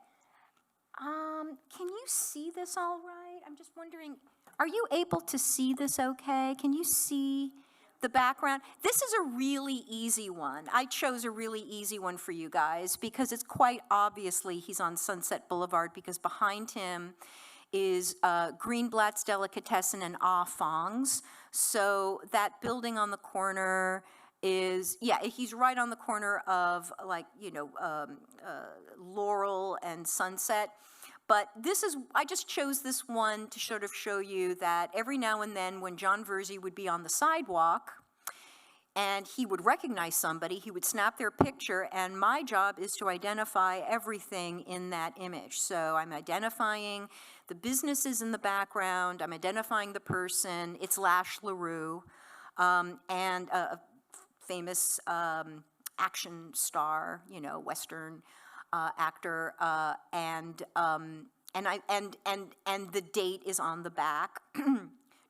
Can you see this all right? I'm just wondering, are you able to see this okay? Can you see the background? This is a really easy one. I chose a really easy one for you guys because it's quite obviously he's on Sunset Boulevard because behind him is Greenblatt's Delicatessen and Ah Fong's. So that building on the corner is, yeah, he's right on the corner of Laurel and Sunset. But this is, I just chose this one to sort of show you that every now and then when Jon Verzi would be on the sidewalk and he would recognize somebody, he would snap their picture, and my job is to identify everything in that image. So I'm identifying the businesses in the background, I'm identifying the person, it's Lash LaRue, and a famous action star, Western actor, and the date is on the back,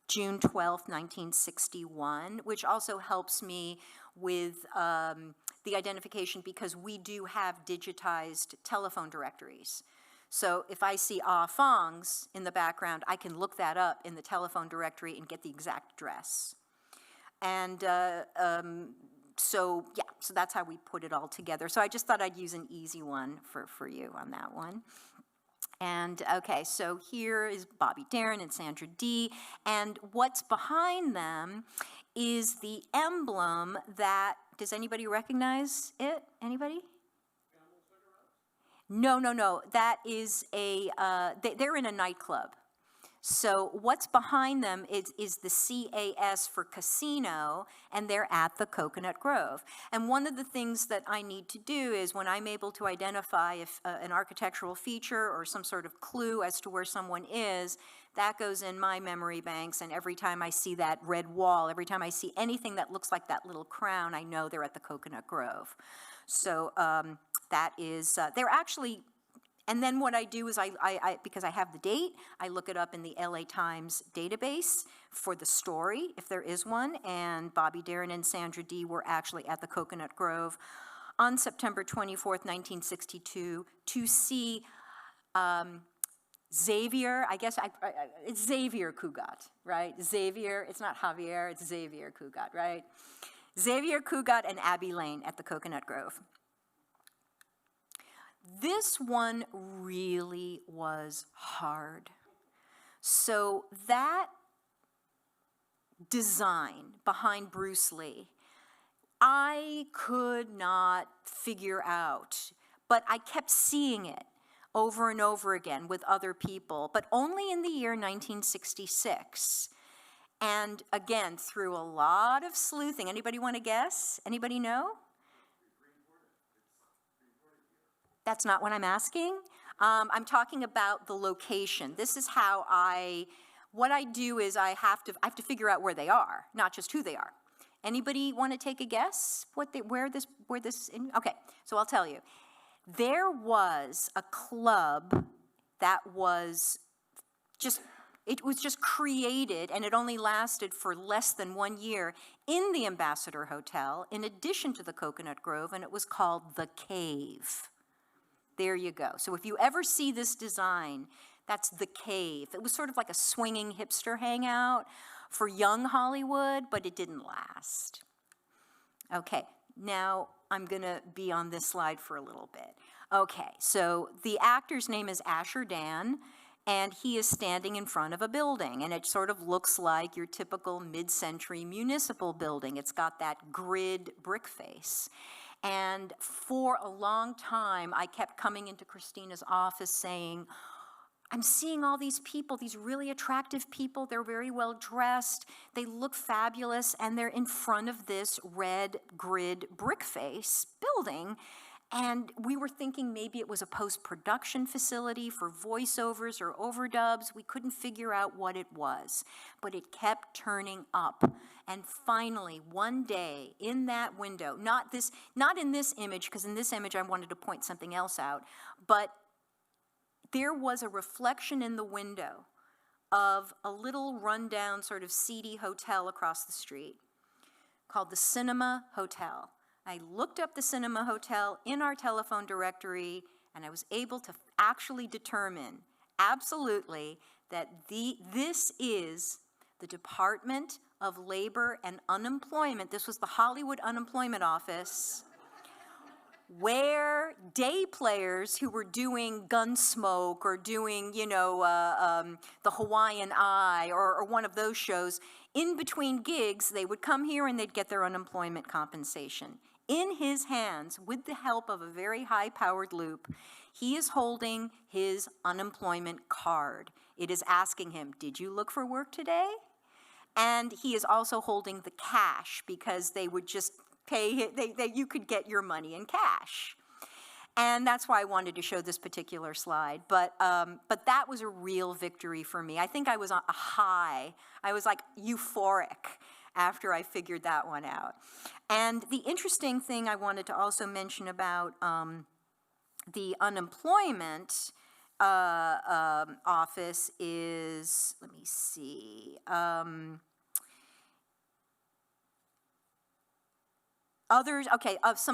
June 12th, 1961, which also helps me with the identification because we do have digitized telephone directories. So if I see Ah Fong's in the background, I can look that up in the telephone directory and get the exact address. And so that's how we put it all together. So I just thought I'd use an easy one for you on that one. And okay, so here is Bobby Darin and Sandra Dee, and what's behind them is the emblem that, does anybody recognize it? Anybody? No, that is they're in a nightclub. So what's behind them is the CAS for casino, and they're at the Coconut Grove. And one of the things that I need to do is when I'm able to identify if an architectural feature or some sort of clue as to where someone is, that goes in my memory banks, and every time I see that red wall, every time I see anything that looks like that little crown, I know they're at the Coconut Grove. So that is, they're actually. And then what I do is because I have the date, I look it up in the LA Times database for the story, if there is one, and Bobby Darin and Sandra Dee were actually at the Coconut Grove on September 24th, 1962, to see Xavier, I guess it's Xavier Cugat, right? Xavier, it's not Javier, it's Xavier Cugat, right? Xavier Cugat and Abby Lane at the Coconut Grove. This one really was hard. So that design behind Bruce Lee, I could not figure out, but I kept seeing it over and over again with other people, but only in the year 1966. And again, through a lot of sleuthing. Anybody want to guess? Anybody know? That's not what I'm asking. I'm talking about the location. This is how what I do is I have to figure out where they are, not just who they are. Anybody want to take a guess where this, okay, so I'll tell you. There was a club that was it was just created, and it only lasted for less than 1 year in the Ambassador Hotel, in addition to the Coconut Grove, and it was called The Cave. There you go. So if you ever see this design, that's The Cave. It was sort of like a swinging hipster hangout for young Hollywood, but it didn't last. Okay, now I'm going to be on this slide for a little bit. Okay, so the actor's name is Asher Dan, and he is standing in front of a building, and it sort of looks like your typical mid-century municipal building. It's got that grid brick face. And for a long time, I kept coming into Christina's office saying, I'm seeing all these people, these really attractive people. They're very well dressed. They look fabulous, and they're in front of this red grid brick face building. And we were thinking maybe it was a post-production facility for voiceovers or overdubs. We couldn't figure out what it was, but it kept turning up. And finally, one day in that window, not in this image, because in this image I wanted to point something else out, but there was a reflection in the window of a little rundown sort of seedy hotel across the street called the Cinema Hotel. I looked up the Cinema Hotel in our telephone directory, and I was able to actually determine absolutely that this is the Department of Labor and Unemployment. This was the Hollywood Unemployment Office, where day players who were doing Gunsmoke or doing, the Hawaiian Eye or one of those shows, in between gigs, they would come here and they'd get their unemployment compensation. In his hands, with the help of a very high-powered loop, he is holding his unemployment card. It is asking him, did you look for work today? And he is also holding the cash, because they would just pay, you could get your money in cash. And that's why I wanted to show this particular slide. But that was a real victory for me. I think I was on a high. I was like euphoric after I figured that one out. And the interesting thing I wanted to also mention about the unemployment office is, let me see, some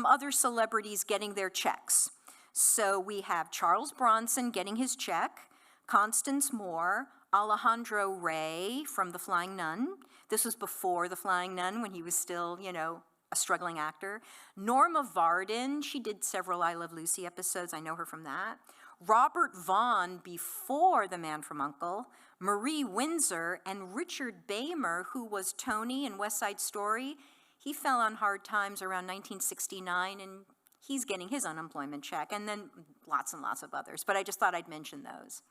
other celebrities getting their checks. So we have Charles Bronson getting his check, Constance Moore, Alejandro Rey from The Flying Nun. This was before The Flying Nun, when he was still, a struggling actor. Norma Varden, she did several I Love Lucy episodes. I know her from that. Robert Vaughn before The Man from U.N.C.L.E., Marie Windsor, and Richard Baymer, who was Tony in West Side Story. He fell on hard times around 1969, and he's getting his unemployment check, and then lots and lots of others. But I just thought I'd mention those.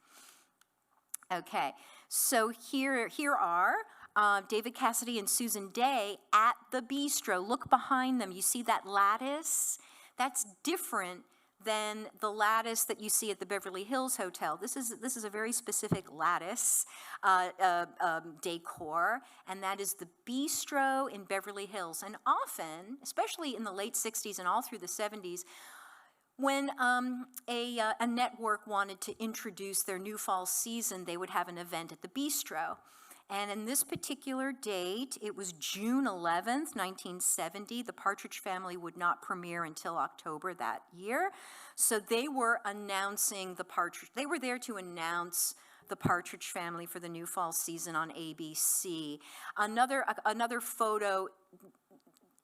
Okay, so here are David Cassidy and Susan Day at the bistro. Look behind them. You see that lattice? That's different than the lattice that you see at the Beverly Hills Hotel. This is a very specific lattice decor, and that is the bistro in Beverly Hills. And often, especially in the late 60s and all through the 70s, when a network wanted to introduce their new fall season, they would have an event at the bistro. And in this particular date, it was June 11th, 1970. The Partridge Family would not premiere until October that year. So they were announcing they were there to announce the Partridge Family for the new fall season on ABC. Another photo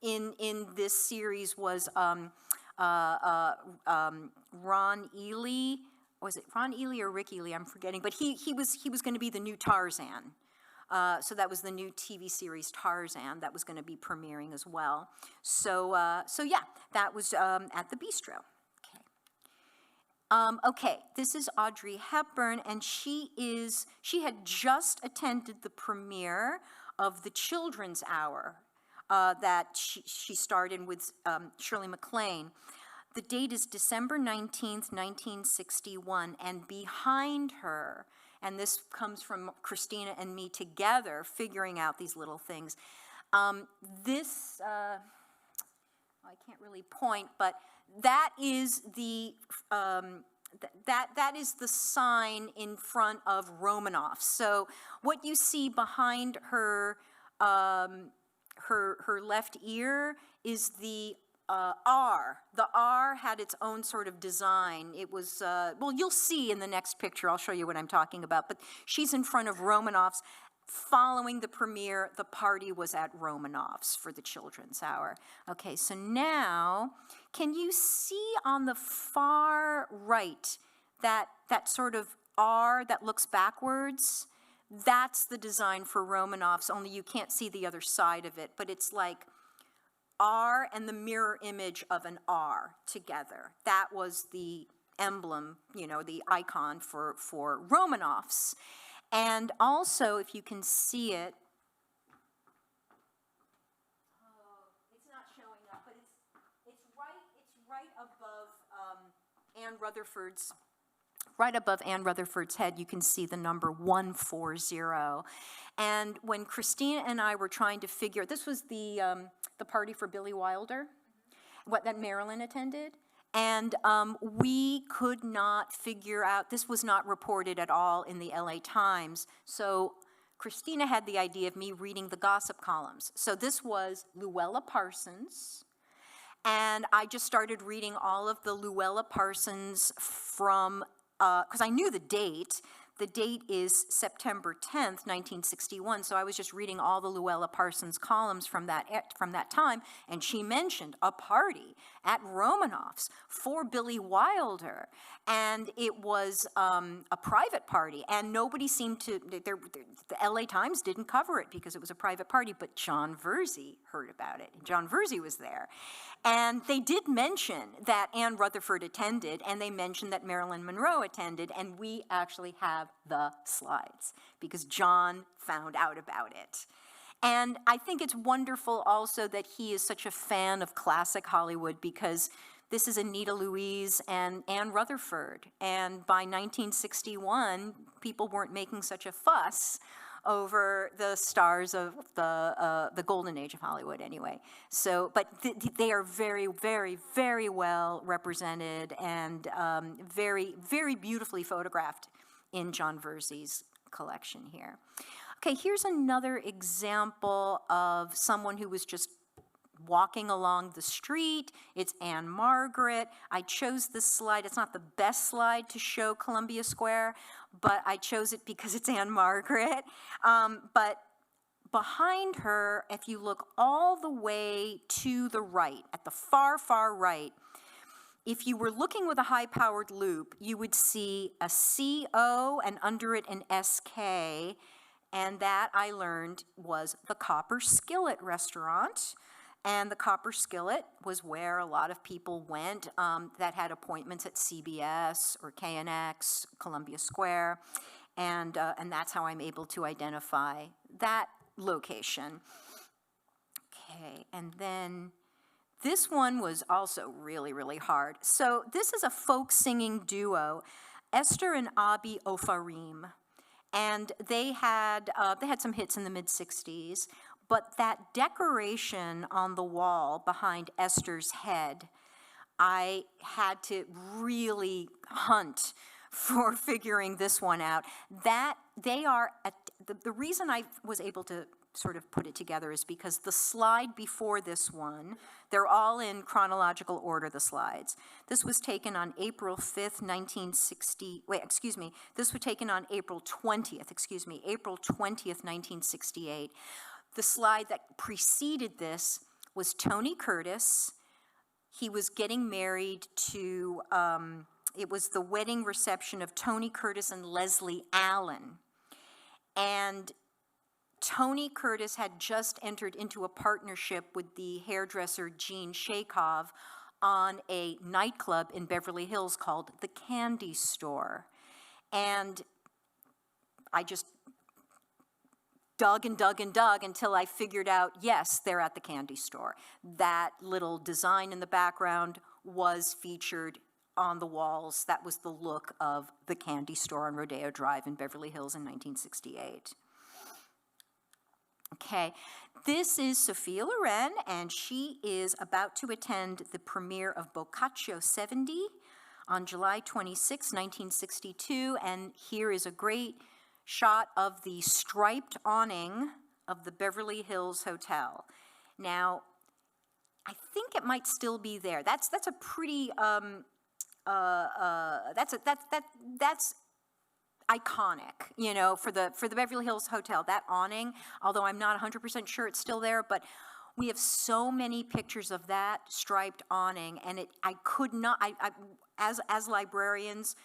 in this series was Ron Ely. Was it Ron Ely or Rick Ely? I'm forgetting. But he was going to be the new Tarzan. So that was the new TV series Tarzan that was going to be premiering as well. So yeah, that was at the bistro. Okay, this is Audrey Hepburn, and she had just attended the premiere of the Children's Hour that she starred in with Shirley MacLaine. The date is December 19th, 1961, and behind her, and this comes from Christina and me together figuring out these little things. I can't really point, but that is the that is the sign in front of Romanoff. So what you see behind her her left ear is the R. The R had its own sort of design. It was, well, you'll see in the next picture. I'll show you what I'm talking about. But she's in front of Romanoff's. Following the premiere, the party was at Romanoff's for the Children's Hour. Okay, so now, can you see on the far right that sort of R that looks backwards? That's the design for Romanoff's, only you can't see the other side of it. But it's like R and the mirror image of an R together. That was the emblem, the icon for Romanoff's. And also, if you can see it, it's not showing up, but it's right above Ann Rutherford's. Right above Ann Rutherford's head, you can see the number 140. And when Christina and I were trying to figure, this was the party for Billy Wilder, that Marilyn attended. And we could not figure out, this was not reported at all in the LA Times. So Christina had the idea of me reading the gossip columns. So this was Luella Parsons And I just started reading all of the Luella Parsons from, because I knew the date. The date is September 10th, 1961, so I was just reading all the Luella Parsons columns from that time, and she mentioned a party at Romanoff's for Billy Wilder, and it was a private party, and nobody seemed to, the LA Times didn't cover it because it was a private party, but John Verzi heard about it, and John Verzi was there. And they did mention that Ann Rutherford attended, and they mentioned that Marilyn Monroe attended, and we actually have the slides because John found out about it. And I think it's wonderful also that he is such a fan of classic Hollywood because this is Anita Louise and Ann Rutherford. And by 1961, people weren't making such a fuss over the stars of the golden age of Hollywood anyway. So, but they are very, very, very well represented and very, very beautifully photographed in Jon Verzi's collection here. Okay, here's another example of someone who was just walking along the street. It's Anne Margaret. I chose this slide. It's not the best slide to show Columbia Square, but I chose it because it's Anne Margaret. But behind her, if you look all the way to the right, at the far, far right, if you were looking with a high-powered loop, you would see a CO and under it an SK, and that, I learned, was the Copper Skillet restaurant. And the Copper Skillet was where a lot of people went that had appointments at CBS or KNX, Columbia Square, and that's how I'm able to identify that location. Okay, and then this one was also really, really hard. So this is a folk singing duo, Esther and Abi Ofarim, and they had some hits in the mid-'60s. But that decoration on the wall behind Esther's head, I had to really hunt for figuring this one out. That they are, the reason I was able to sort of put it together is because the slide before this one, they're all in chronological order, the slides. This was taken on April 5th, 1960, this was taken on April 20th, April 20th, 1968. The slide that preceded this was Tony Curtis. He was getting married to, it was the wedding reception of Tony Curtis and Leslie Allen. And Tony Curtis had just entered into a partnership with the hairdresser Gene Shakov on a nightclub in Beverly Hills called the Candy Store. And I just dug and dug and dug until I figured out, yes, they're at the Candy Store. That little design in the background was featured on the walls. That was the look of the Candy Store on Rodeo Drive in Beverly Hills in 1968. Okay, this is Sophia Loren, and she is about to attend the premiere of Boccaccio 70 on July 26, 1962, and here is a great shot of the striped awning of the Beverly Hills Hotel. Now, I think it might still be there. That's a pretty that's iconic, you know, for the Beverly Hills Hotel. That awning, although I'm not 100% sure it's still there, but we have so many pictures of that striped awning, and I could not. As librarians,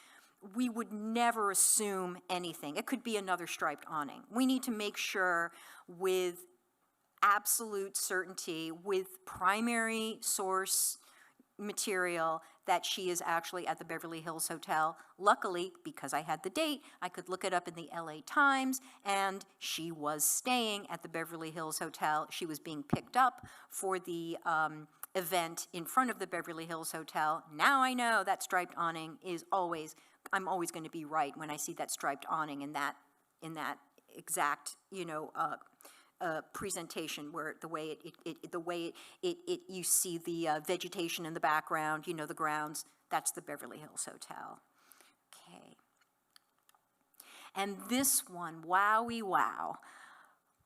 we would never assume anything. It could be another striped awning. We need to make sure with absolute certainty, with primary source material, that she is actually at the Beverly Hills Hotel. Luckily, because I had the date, I could look it up in the LA Times, and she was staying at the Beverly Hills Hotel. She was being picked up for the event in front of the Beverly Hills Hotel. Now I know that striped awning is always, I'm always going to be right when I see that striped awning in that exact, you know, presentation, where the way you see the vegetation in the background, you know, the grounds. That's the Beverly Hills Hotel. Okay. And this one, wowie wow.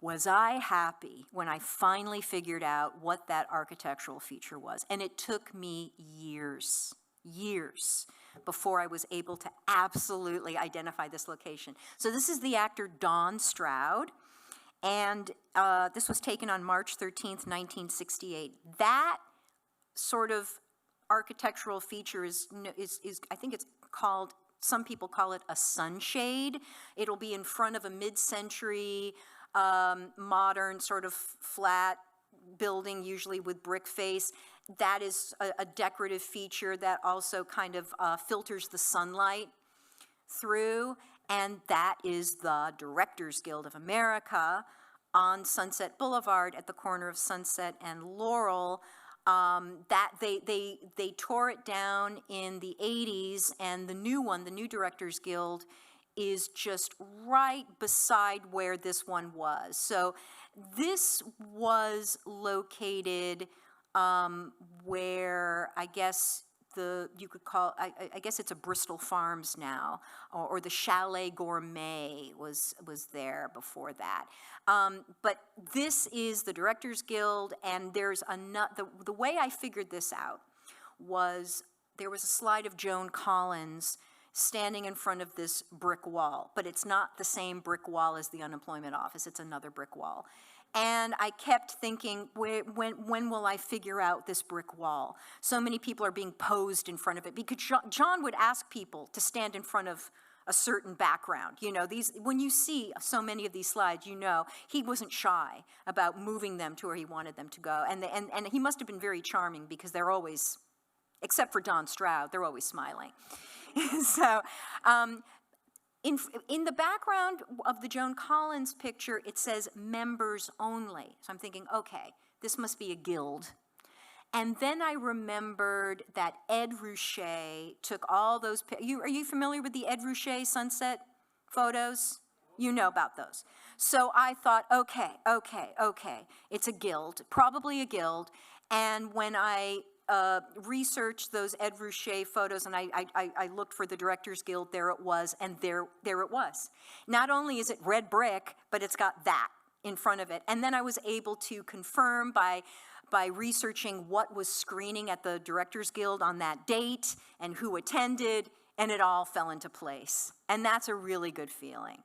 was I happy when I finally figured out what that architectural feature was. And it took me years before I was able to absolutely identify this location. So this is the actor Don Stroud, and this was taken on March 13th, 1968. That sort of architectural feature is I think it's called, some people call it a sunshade. It'll be in front of a mid-century modern sort of flat building, usually with brick face. That is a decorative feature that also kind of filters the sunlight through, and that is the Directors Guild of America on Sunset Boulevard at the corner of Sunset and Laurel. That they tore it down in the 80s, and the new one, the new Directors Guild, is just right beside where this one was. So this was located where I guess you could call, I guess it's a Bristol Farms now, or the Chalet Gourmet was there before that. But this is the Directors Guild, and there's the way I figured this out was there was a slide of Joan Collins standing in front of this brick wall, but it's not the same brick wall as the unemployment office, it's another brick wall. And I kept thinking, when will I figure out this brick wall? So many people are being posed in front of it, because John would ask people to stand in front of a certain background. You know, when you see so many of these slides, you know, he wasn't shy about moving them to where he wanted them to go. And he must have been very charming, because they're always, except for Don Stroud, they're always smiling. So, in the background of the Joan Collins picture, it says members only. So I'm thinking, okay, this must be a guild. And then I remembered that Ed Ruscha took all those, are you familiar with the Ed Ruscha sunset photos? You know about those. So I thought, okay, it's a guild, probably a guild. And when I researched those Ed Ruscha photos, and I looked for the Directors Guild, there it was, and there it was. Not only is it red brick, but it's got that in front of it. And then I was able to confirm by researching what was screening at the Directors Guild on that date and who attended, and it all fell into place. And that's a really good feeling.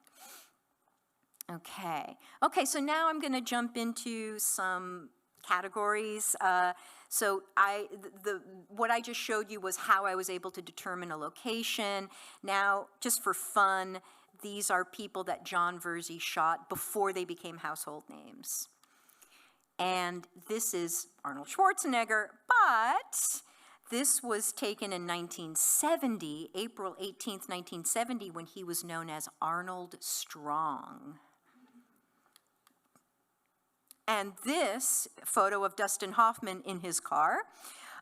Okay, so now I'm going to jump into some categories. So what I just showed you was how I was able to determine a location. Now, just for fun, these are people that Jon Verzi shot before they became household names. And this is Arnold Schwarzenegger, but this was taken in 1970, April 18th, 1970, when he was known as Arnold Strong. And this photo of Dustin Hoffman in his car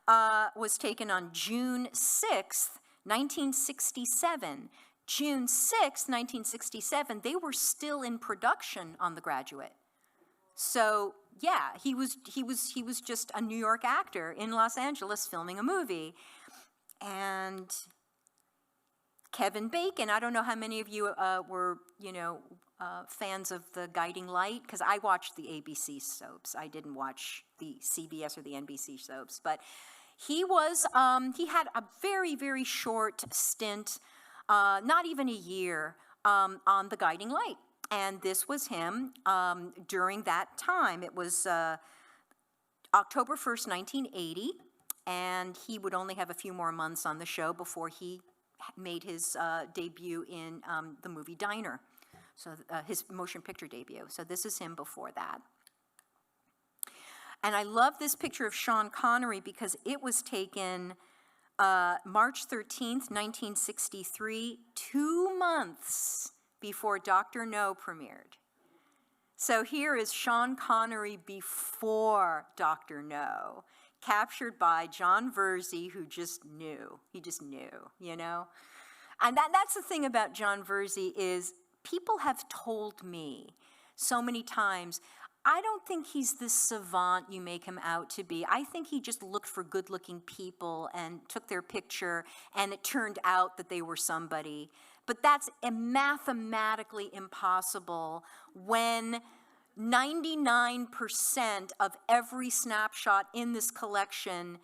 was taken on June 6th, 1967. June 6th, 1967, they were still in production on The Graduate. So, yeah, he was just a New York actor in Los Angeles filming a movie. And Kevin Bacon, I don't know how many of you were, fans of The Guiding Light, because I watched the ABC soaps. I didn't watch the CBS or the NBC soaps, but he had a very, very short stint, not even a year, on The Guiding Light. And this was him during that time. It was October 1st, 1980, and he would only have a few more months on the show before he made his debut in the movie Diner. So his motion picture debut. So this is him before that. And I love this picture of Sean Connery because it was taken March 13th, 1963, 2 months before Dr. No premiered. So here is Sean Connery before Dr. No, captured by John Verzi, who just knew. He just knew, And that's the thing about John Verzi is people have told me so many times, I don't think he's this savant you make him out to be. I think he just looked for good-looking people and took their picture, and it turned out that they were somebody. But that's mathematically impossible when 99% of every snapshot in this collection,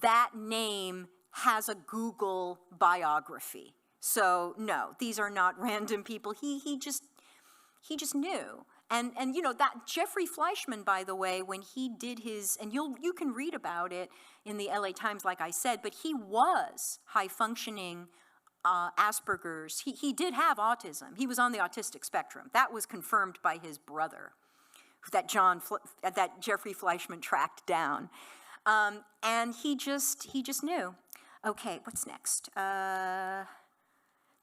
that name has a Google biography. So no, these are not random people. He just knew. And you know, that Jeffrey Fleischman, by the way, when he did his, and you can read about it in the LA Times, like I said, but he was high functioning Asperger's. He did have autism. He was on the autistic spectrum. That was confirmed by his brother, that Jeffrey Fleischman tracked down. And he just knew. Okay, what's next?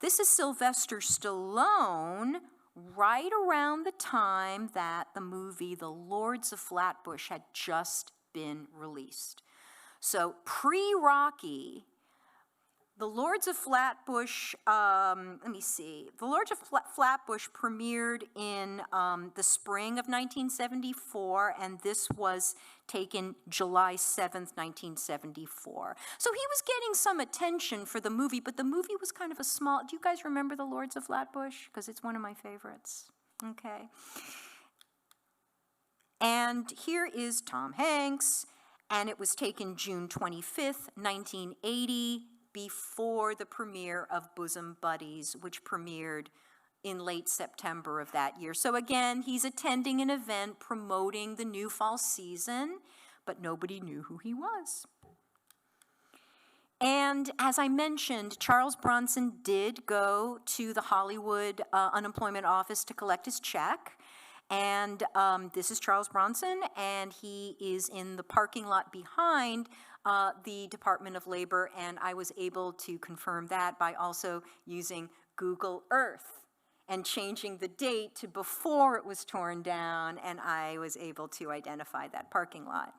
This is Sylvester Stallone, right around the time that the movie The Lords of Flatbush had just been released. So pre-Rocky, The Lords of Flatbush, let me see. The Lords of Flatbush premiered in the spring of 1974, and this was taken July 7th, 1974. So he was getting some attention for the movie, but the movie was kind of a small, do you guys remember The Lords of Flatbush? Because it's one of my favorites. Okay. And here is Tom Hanks, and it was taken June 25th, 1980, before the premiere of Bosom Buddies, which premiered in late September of that year. So again, he's attending an event promoting the new fall season, but nobody knew who he was. And as I mentioned, Charles Bronson did go to the Hollywood unemployment office to collect his check. And this is Charles Bronson, and he is in the parking lot behind the Department of Labor, and I was able to confirm that by also using Google Earth and changing the date to before it was torn down, and I was able to identify that parking lot.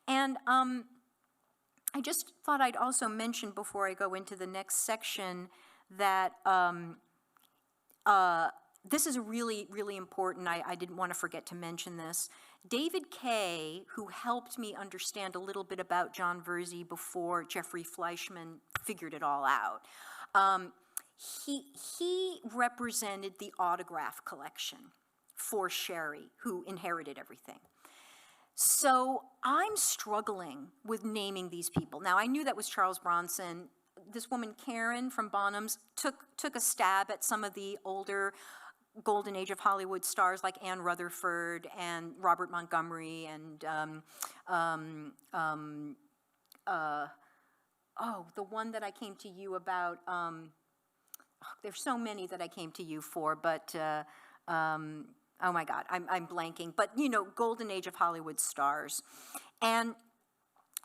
And I just thought I'd also mention before I go into the next section that this is really, really important. I didn't want to forget to mention this. David Kay, who helped me understand a little bit about Jon Verzi before Jeffrey Fleischman figured it all out, he represented the autograph collection for Sherry, who inherited everything. So I'm struggling with naming these people. Now, I knew that was Charles Bronson. This woman, Karen from Bonhams, took a stab at some of the older Golden Age of Hollywood stars like Anne Rutherford and Robert Montgomery and the one that I came to you about. There's so many that I came to you for, but oh my God, I'm blanking. But you know, Golden Age of Hollywood stars, and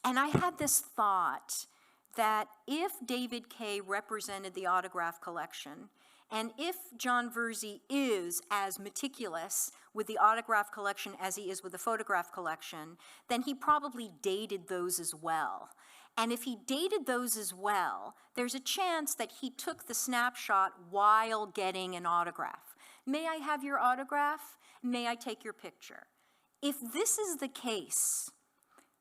I had this thought that if David Kay represented the autograph collection, and if Jon Verzi is as meticulous with the autograph collection as he is with the photograph collection, then he probably dated those as well. And if he dated those as well, there's a chance that he took the snapshot while getting an autograph. May I have your autograph? May I take your picture? If this is the case,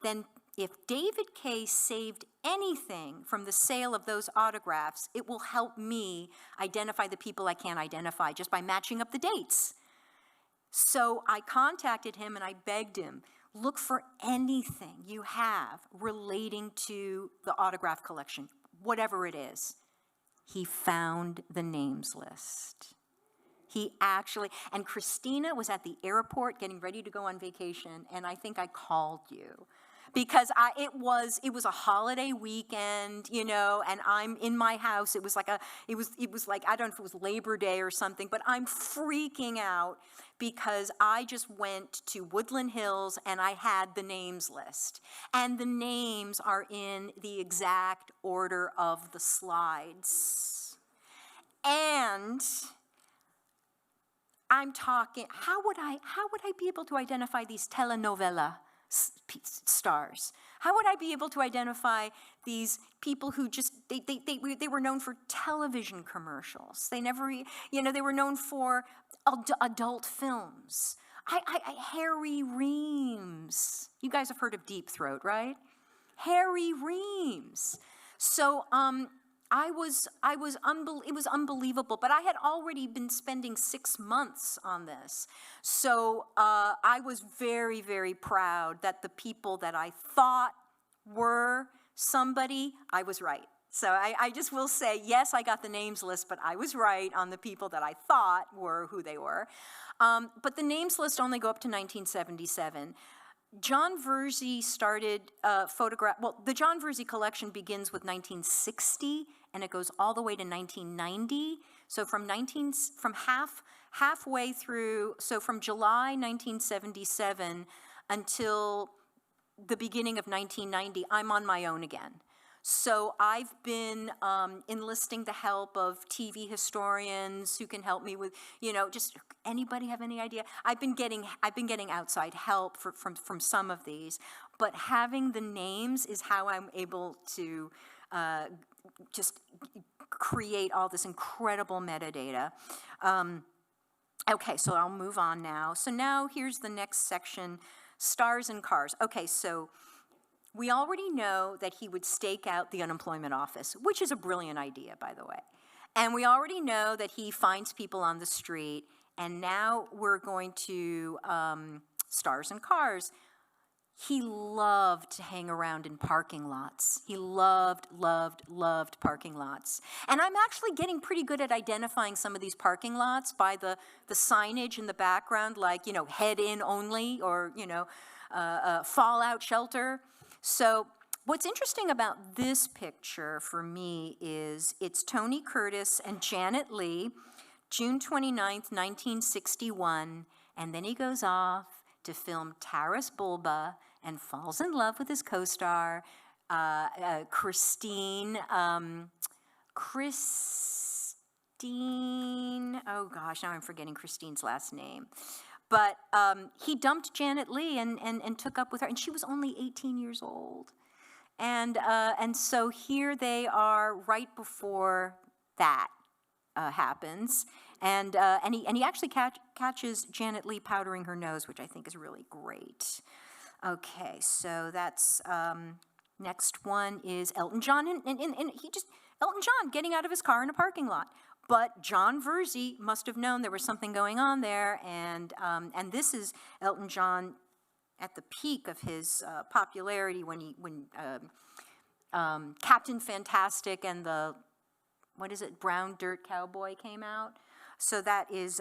then if David Kay saved anything from the sale of those autographs, it will help me identify the people I can't identify just by matching up the dates. So I contacted him and I begged him, look for anything you have relating to the autograph collection, whatever it is. He found the names list. He actually, and Christina was at the airport getting ready to go on vacation, and I think I called you. Because it was a holiday weekend, you know, and I'm in my house. It was like I don't know if it was Labor Day or something, but I'm freaking out because I just went to Woodland Hills and I had the names list. And the names are in the exact order of the slides. And I'm talking, how would I be able to identify these telenovela stars? How would I be able to identify these people who just, they were known for television commercials. They never, you know, they were known for adult films. Harry Reams. You guys have heard of Deep Throat, right? Harry Reams. So it was unbelievable, but I had already been spending 6 months on this. So I was very, very proud that the people that I thought were somebody, I was right. So I just will say, yes, I got the names list, but I was right on the people that I thought were who they were. But the names list only go up to 1977. John Verzi started the John Verzi collection begins with 1960, and it goes all the way to 1990. So from halfway through, so from July 1977 until the beginning of 1990, I'm on my own again. So I've been enlisting the help of TV historians who can help me with, just anybody have any idea? I've been getting outside help from some of these, but having the names is how I'm able to just create all this incredible metadata. Okay, so I'll move on now. So now here's the next section, stars and cars. Okay, so we already know that he would stake out the unemployment office, which is a brilliant idea, by the way. And we already know that he finds people on the street, and now we're going to stars and cars. He loved to hang around in parking lots. He loved parking lots. And I'm actually getting pretty good at identifying some of these parking lots by the signage in the background, like, head in only, or, fallout shelter. So what's interesting about this picture for me is it's Tony Curtis and Janet Leigh, June 29th, 1961, and then he goes off to film Taras Bulba and falls in love with his co-star, Christine, oh gosh, now I'm forgetting Christine's last name. But he dumped Janet Leigh and took up with her, and she was only 18 years old. And so here they are right before that happens. And he actually catches Janet Leigh powdering her nose, which I think is really great. Okay, so that's, next one is Elton John, and Elton John getting out of his car in a parking lot. But John Verzi must have known there was something going on there, and this is Elton John at the peak of his popularity when Captain Fantastic and the, Brown Dirt Cowboy came out. So that is,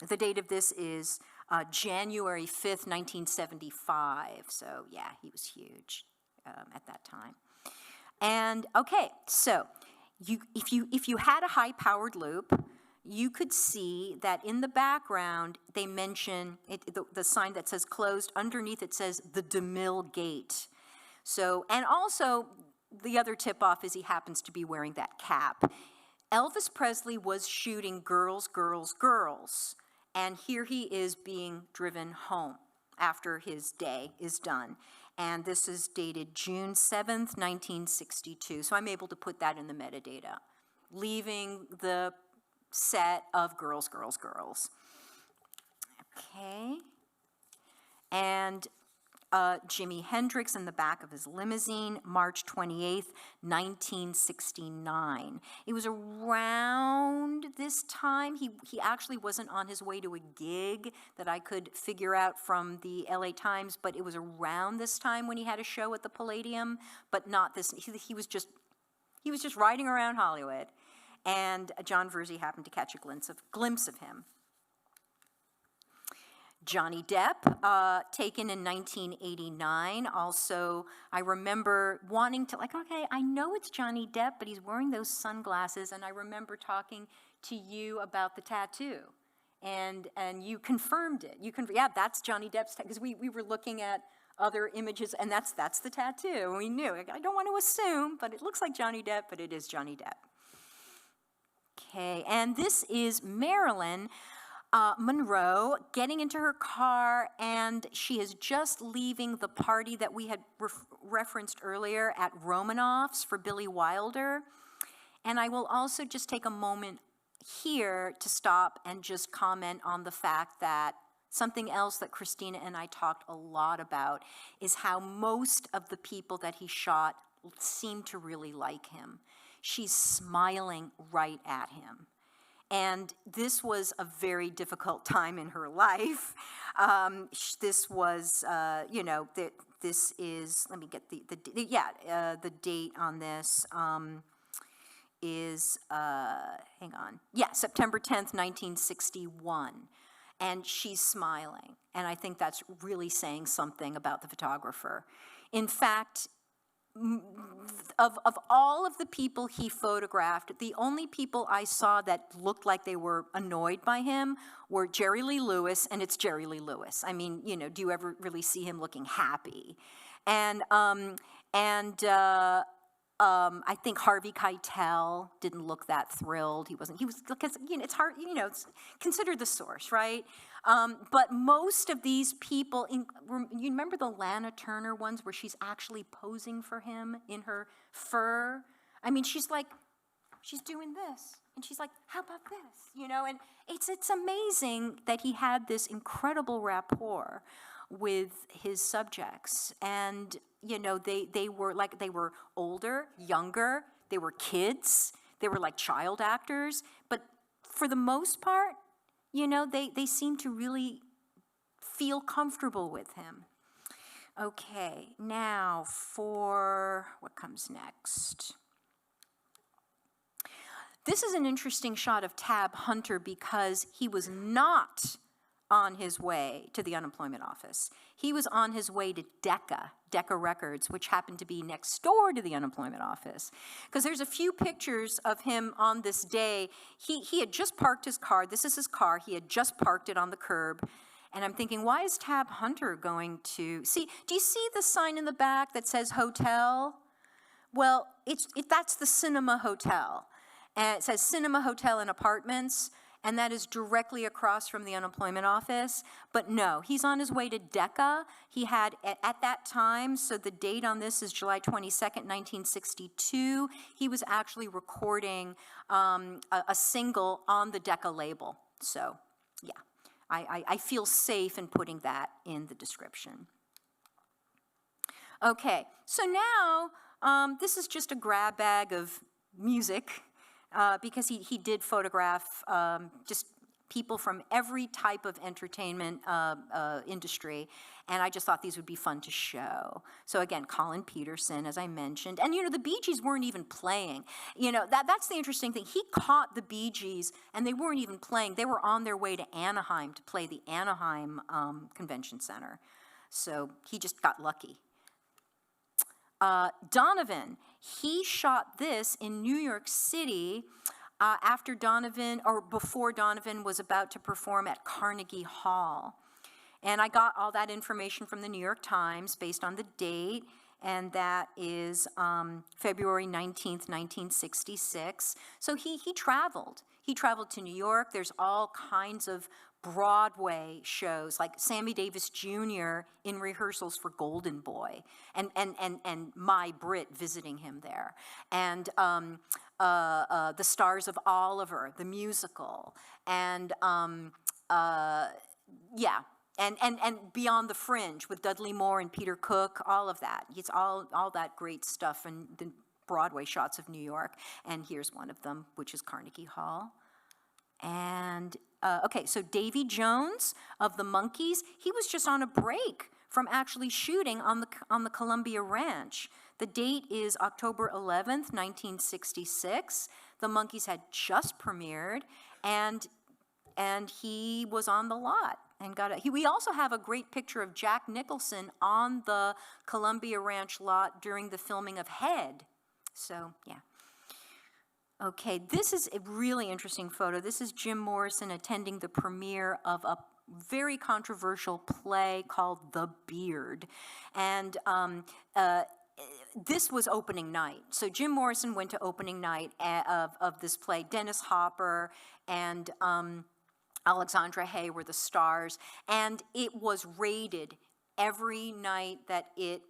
the date of this is January 5th, 1975. So yeah, he was huge at that time. And okay, so if you had a high-powered loop, you could see that in the background they mention the sign that says closed. Underneath it says the DeMille Gate. So, and also the other tip-off is he happens to be wearing that cap. Elvis Presley was shooting Girls, Girls, Girls, and here he is being driven home after his day is done. And this is dated June 7th, 1962. So I'm able to put that in the metadata, leaving the set of Girls, Girls, Girls. Okay. And Jimi Hendrix in the back of his limousine, March 28th, 1969. It was around this time. He actually wasn't on his way to a gig that I could figure out from the LA Times, but it was around this time when he had a show at the Palladium, but not this. He was just riding around Hollywood, and John Verzi happened to catch a glimpse of him. Johnny Depp, taken in 1989. Also, I remember wanting to, okay, I know it's Johnny Depp, but he's wearing those sunglasses, and I remember talking to you about the tattoo, and you confirmed it. Yeah, that's Johnny Depp's tattoo, because we were looking at other images, and that's the tattoo. We knew. I don't want to assume, but it looks like Johnny Depp, but it is Johnny Depp. Okay, and this is Marilyn Monroe getting into her car, and she is just leaving the party that we had referenced earlier at Romanoff's for Billy Wilder. And I will also just take a moment here to stop and just comment on the fact that something else that Christina and I talked a lot about is how most of the people that he shot seemed to really like him. she's smiling right at him. And this was a very difficult time in her life. This was, you know, this is, let me get the date on this is, hang on. Yeah, September 10th, 1961. And she's smiling. And I think that's really saying something about the photographer. In fact, of all of the people he photographed, the only people I saw that looked like they were annoyed by him were Jerry Lee Lewis, and it's Jerry Lee Lewis. I mean, you know, do you ever really see him looking happy? And I think Harvey Keitel didn't look that thrilled. He was, because, you know, it's hard, you know, it's consider the source, right? But most of these people, you remember the Lana Turner ones where she's actually posing for him in her fur? I mean, she's doing this. And she's like, how about this? You know, and it's amazing that he had this incredible rapport with his subjects. And, you know, they were older, younger, they were kids, they were like child actors, but for the most part, you know, they seemed to really feel comfortable with him. Okay, now for what comes next. This is an interesting shot of Tab Hunter because he was not on his way to the unemployment office. He was on his way to Decca Records, which happened to be next door to the unemployment office. Because there's a few pictures of him on this day. He had just parked his car. This is his car. He had just parked it on the curb. And I'm thinking, why is Tab Hunter going to... See, do you see the sign in the back that says hotel? Well, that's the Cinema Hotel. And it says Cinema Hotel and Apartments. And that is directly across from the unemployment office. But no, he's on his way to Decca. He had, at that time, so the date on this is July 22nd, 1962, he was actually recording a single on the Decca label. So, yeah, I feel safe in putting that in the description. Okay, so now, this is just a grab bag of music. Because he did photograph just people from every type of entertainment industry, and I just thought these would be fun to show. So again, Colin Peterson, as I mentioned, and you know, the Bee Gees weren't even playing. You know, that's the interesting thing. He caught the Bee Gees, and they weren't even playing. They were on their way to Anaheim to play the Anaheim Convention Center. So he just got lucky. Donovan, he shot this in New York City after Donovan, or before Donovan was about to perform at Carnegie Hall. And I got all that information from the New York Times based on the date, and that is February 19th, 1966. So he traveled. He traveled to New York. There's all kinds of Broadway shows, like Sammy Davis Jr. in rehearsals for Golden Boy, and My Brit visiting him there, and the Stars of Oliver, the musical, and yeah, and Beyond the Fringe with Dudley Moore and Peter Cook, all of that. It's all that great stuff and the Broadway shots of New York, and here's one of them, which is Carnegie Hall. And okay, so Davy Jones of the Monkees, he was just on a break from actually shooting on the Columbia Ranch. The date is October 11th, 1966. The Monkees had just premiered, and he was on the lot and got it. We also have a great picture of Jack Nicholson on the Columbia Ranch lot during the filming of Head. So yeah. Okay, this is a really interesting photo. This is Jim Morrison attending the premiere of a very controversial play called The Beard. And this was opening night. So Jim Morrison went to opening night of this play. Dennis Hopper and Alexandra Hay were the stars. And it was rated every night that it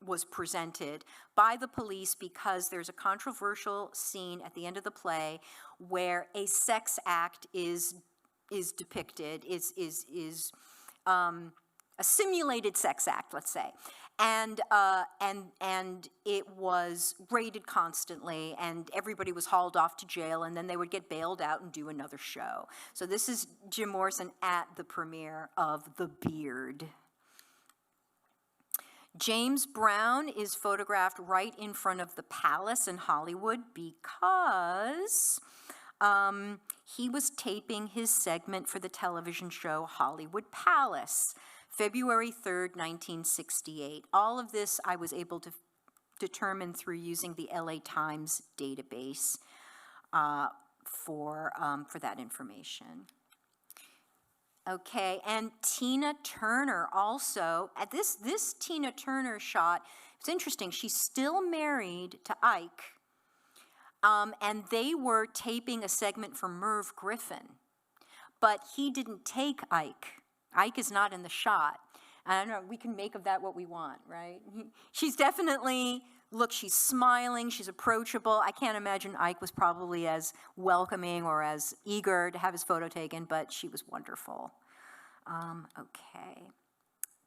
was presented by the police because there's a controversial scene at the end of the play where a sex act is depicted, a simulated sex act, let's say. And it was raided constantly, and everybody was hauled off to jail, and then they would get bailed out and do another show. So this is Jim Morrison at the premiere of The Beard. James Brown is photographed right in front of the Palace in Hollywood because he was taping his segment for the television show Hollywood Palace, February 3rd, 1968. All of this I was able to determine through using the LA Times database for that information. Okay, and Tina Turner also, at this Tina Turner shot, it's interesting, she's still married to Ike, and they were taping a segment for Merv Griffin, but he didn't take Ike. Ike is not in the shot. I don't know, we can make of that what we want, right? She's definitely, look, she's smiling, she's approachable. I can't imagine Ike was probably as welcoming or as eager to have his photo taken, but she was wonderful. Okay.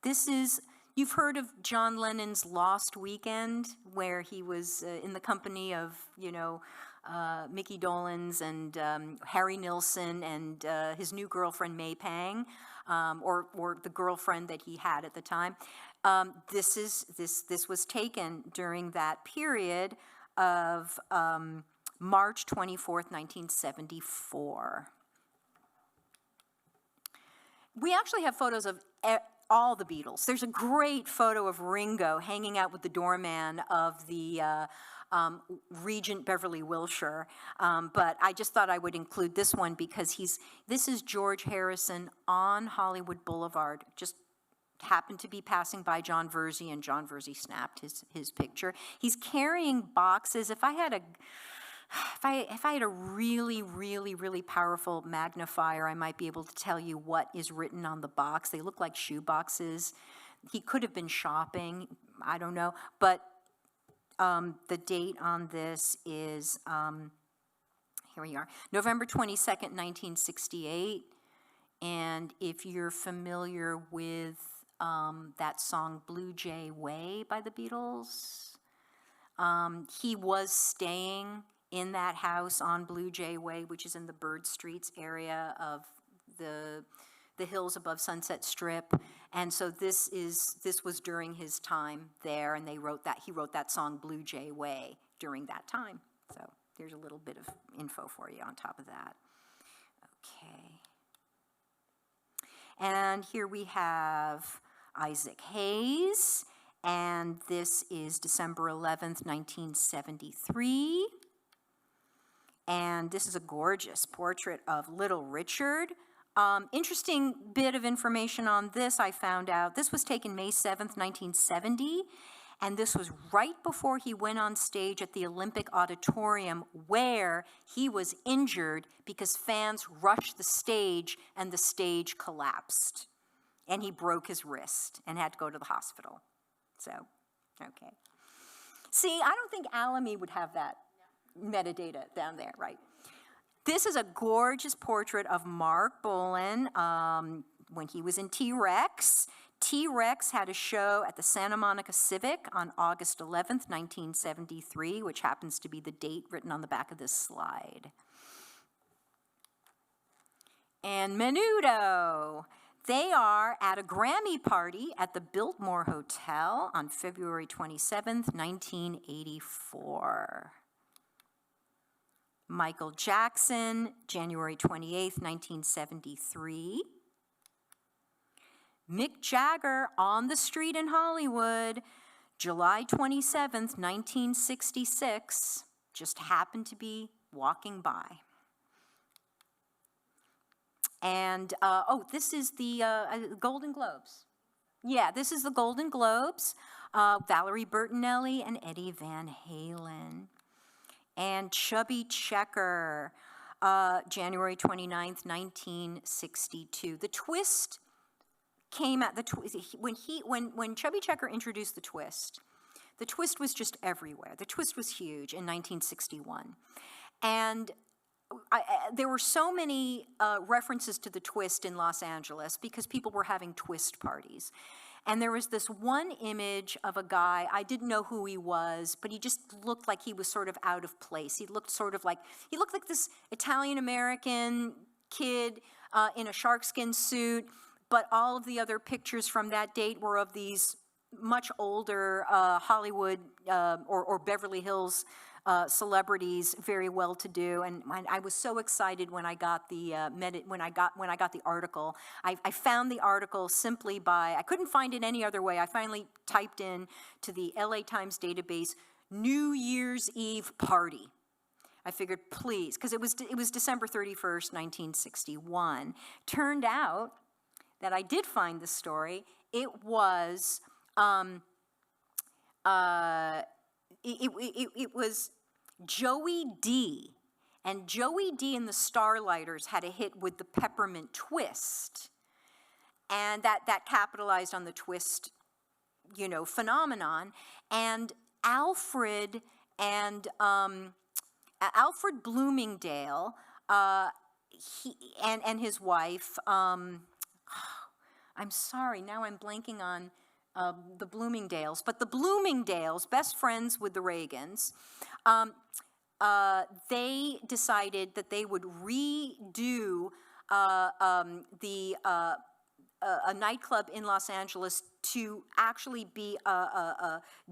This is, you've heard of John Lennon's Lost Weekend, where he was in the company of, Mickey Dolenz and Harry Nilsson and his new girlfriend May Pang, or the girlfriend that he had at the time. This was taken during that period of March 24th, 1974. We actually have photos of all the Beatles. There's a great photo of Ringo hanging out with the doorman of the Regent Beverly Wilshire, but I just thought I would include this one because this is George Harrison on Hollywood Boulevard, just happened to be passing by John Verzi, and John Verzi snapped his picture. He's carrying boxes. If I had a really, really, really powerful magnifier, I might be able to tell you what is written on the box. They look like shoe boxes. He could have been shopping, I don't know, but the date on this is, here we are, November 22nd, 1968, and if you're familiar with that song Blue Jay Way by the Beatles, he was staying in that house on Blue Jay Way, which is in the Bird Streets area of the hills above Sunset Strip, and so this was during his time there, and he wrote that song Blue Jay Way during that time. So there's a little bit of info for you on top of that. Okay, and here we have Isaac Hayes, and this is December 11th, 1973. And this is a gorgeous portrait of Little Richard. Interesting bit of information on this I found out. This was taken May 7th, 1970, and this was right before he went on stage at the Olympic Auditorium, where he was injured because fans rushed the stage and the stage collapsed. And he broke his wrist and had to go to the hospital. So, okay. See, I don't think Alamy would have that metadata down there, right? This is a gorgeous portrait of Mark Bolan when he was in T-Rex. T-Rex had a show at the Santa Monica Civic on August 11th, 1973, which happens to be the date written on the back of this slide. And Menudo. They are at a Grammy party at the Biltmore Hotel on February 27th, 1984. Michael Jackson, January 28th, 1973. Mick Jagger on the street in Hollywood, July 27th, 1966, just happened to be walking by. And, this is the Golden Globes. Yeah, this is the Golden Globes. Valerie Bertinelli and Eddie Van Halen. And Chubby Checker, January 29th, 1962. The twist came at when Chubby Checker introduced the twist was just everywhere. The twist was huge in 1961. And there were so many references to the twist in Los Angeles because people were having twist parties. And there was this one image of a guy, I didn't know who he was, but he just looked like he was sort of out of place. He looked like this Italian-American kid in a sharkskin suit, but all of the other pictures from that date were of these much older Hollywood or Beverly Hills celebrities, very well-to-do, and I was so excited when I got the when I got the article. I found the article simply by, I couldn't find it any other way. I finally typed in to the LA Times database, New Year's Eve party. I figured, please, because it was December 31st, 1961. Turned out that I did find the story. It was it was Joey D. And Joey D. and the Starlighters had a hit with the Peppermint Twist. And that capitalized on the twist, phenomenon. And Alfred Bloomingdale, and his wife, I'm sorry, now I'm blanking on the Bloomingdales, but the Bloomingdales, best friends with the Reagans, they decided that they would redo a nightclub in Los Angeles to actually be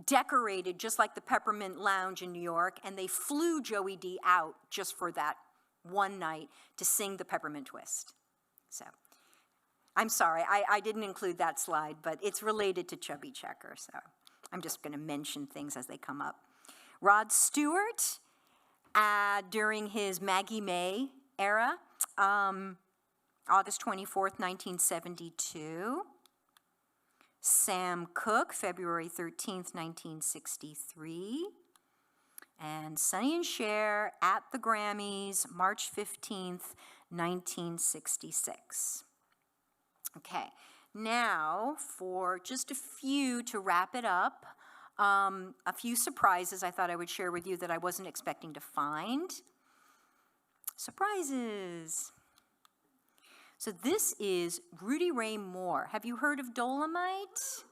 decorated just like the Peppermint Lounge in New York, and they flew Joey D out just for that one night to sing the Peppermint Twist. So, I'm sorry, I didn't include that slide, but it's related to Chubby Checker, so I'm just going to mention things as they come up. Rod Stewart, during his Maggie May era, August 24th, 1972. Sam Cooke, February 13th, 1963. And Sonny and Cher at the Grammys, March 15th, 1966. Okay, now for just a few to wrap it up, a few surprises I thought I would share with you that I wasn't expecting to find. Surprises. So this is Rudy Ray Moore. Have you heard of Dolomite?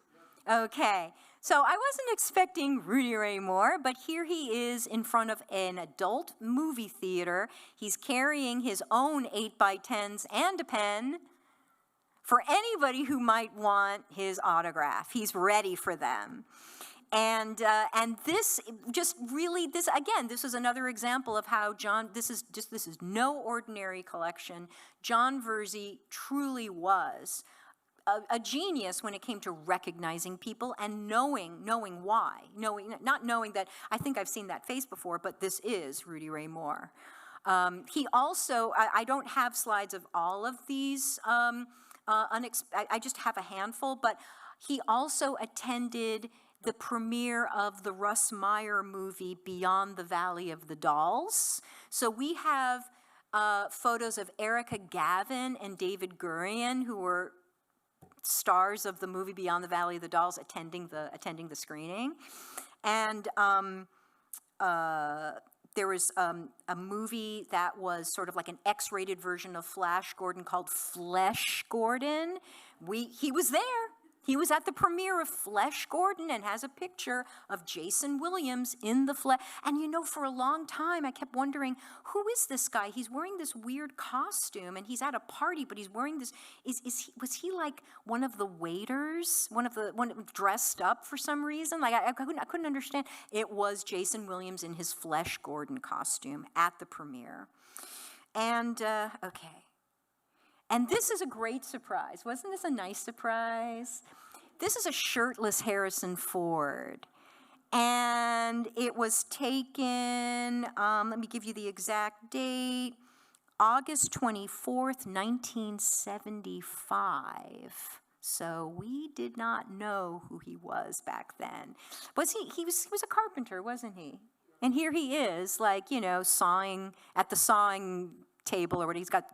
Okay, so I wasn't expecting Rudy Ray Moore, but here he is in front of an adult movie theater. He's carrying his own 8x10s and a pen for anybody who might want his autograph. He's ready for them. And this just really, this is another example of how this is no ordinary collection. Jon Verzi truly was a genius when it came to recognizing people and knowing why, not knowing that, I think I've seen that face before, but this is Rudy Ray Moore. He also, I don't have slides of all of these, I just have a handful, but he also attended the premiere of the Russ Meyer movie Beyond the Valley of the Dolls. So we have photos of Erica Gavin and David Gurian, who were stars of the movie Beyond the Valley of the Dolls, attending the screening. And there was a movie that was sort of like an X-rated version of Flash Gordon called Flesh Gordon. He was there. He was at the premiere of Flesh Gordon and has a picture of Jason Williams in the flesh. And for a long time I kept wondering, who is this guy? He's wearing this weird costume and he's at a party, but he's wearing this, was he like one of the waiters? One dressed up for some reason? Like I couldn't understand. It was Jason Williams in his Flesh Gordon costume at the premiere. And, okay. And this is a great surprise. Wasn't this a nice surprise? This is a shirtless Harrison Ford. And it was taken, let me give you the exact date, August 24th, 1975. So we did not know who he was back then. He was a carpenter, wasn't he? And here he is, like, sawing at the sawing table or what. He's got,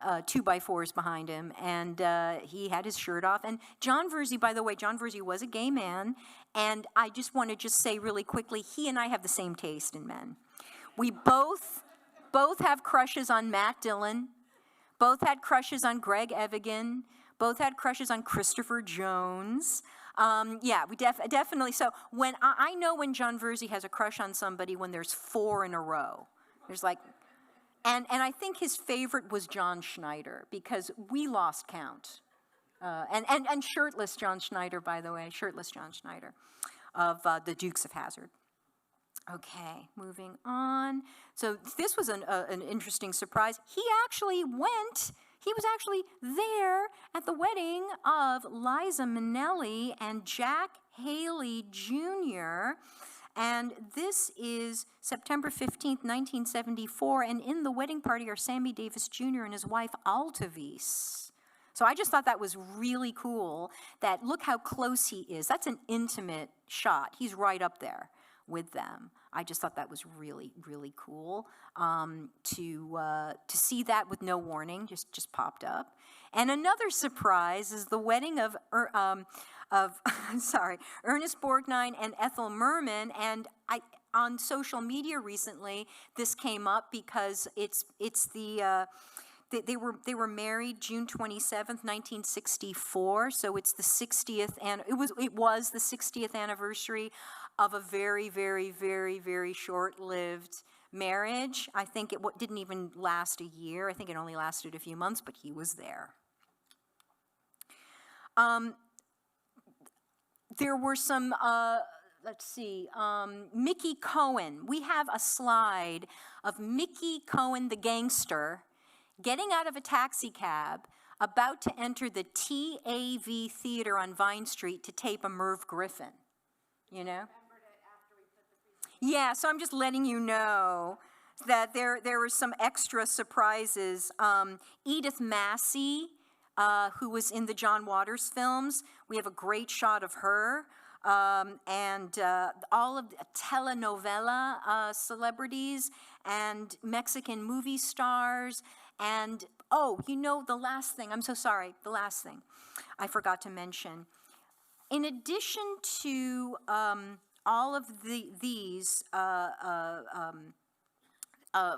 2x4s behind him, and he had his shirt off. And Jon Verzi, by the way, Jon Verzi was a gay man, and I just want to say really quickly, he and I have the same taste in men. We both both have crushes on Matt Dillon, both had crushes on Greg Evigan, both had crushes on Christopher Jones. Yeah, we definitely, so when, I know when Jon Verzi has a crush on somebody when there's 4 in a row. There's like, and I think his favorite was John Schneider, because we lost count. And shirtless John Schneider, by the way, shirtless John Schneider of the Dukes of Hazzard. Okay, moving on. So this was an interesting surprise. He was actually there at the wedding of Liza Minnelli and Jack Haley Jr., and this is September 15th, 1974, and in the wedding party are Sammy Davis Jr. and his wife Altavis. So I just thought that was really cool, that look how close he is. That's an intimate shot. He's right up there with them. I just thought that was really, really cool to see that with no warning, just popped up. And another surprise is the wedding of Ernest Borgnine and Ethel Merman. And on social media recently, this came up because it's the they were married June 27th, 1964. So it's the 60th, and it was the 60th anniversary of a very, very, very, very short-lived marriage. I think it didn't even last a year. I think it only lasted a few months, but he was there. There were some, Mickey Cohen. We have a slide of Mickey Cohen, the gangster, getting out of a taxi cab, about to enter the TAV Theater on Vine Street to tape a Merv Griffin, you know? Yeah, so I'm just letting you know that there were some extra surprises. Edith Massey, who was in the John Waters films, we have a great shot of her. And all of the telenovela celebrities and Mexican movie stars. And, oh, you know, the last thing, I'm so sorry, the last thing I forgot to mention. In addition to all of these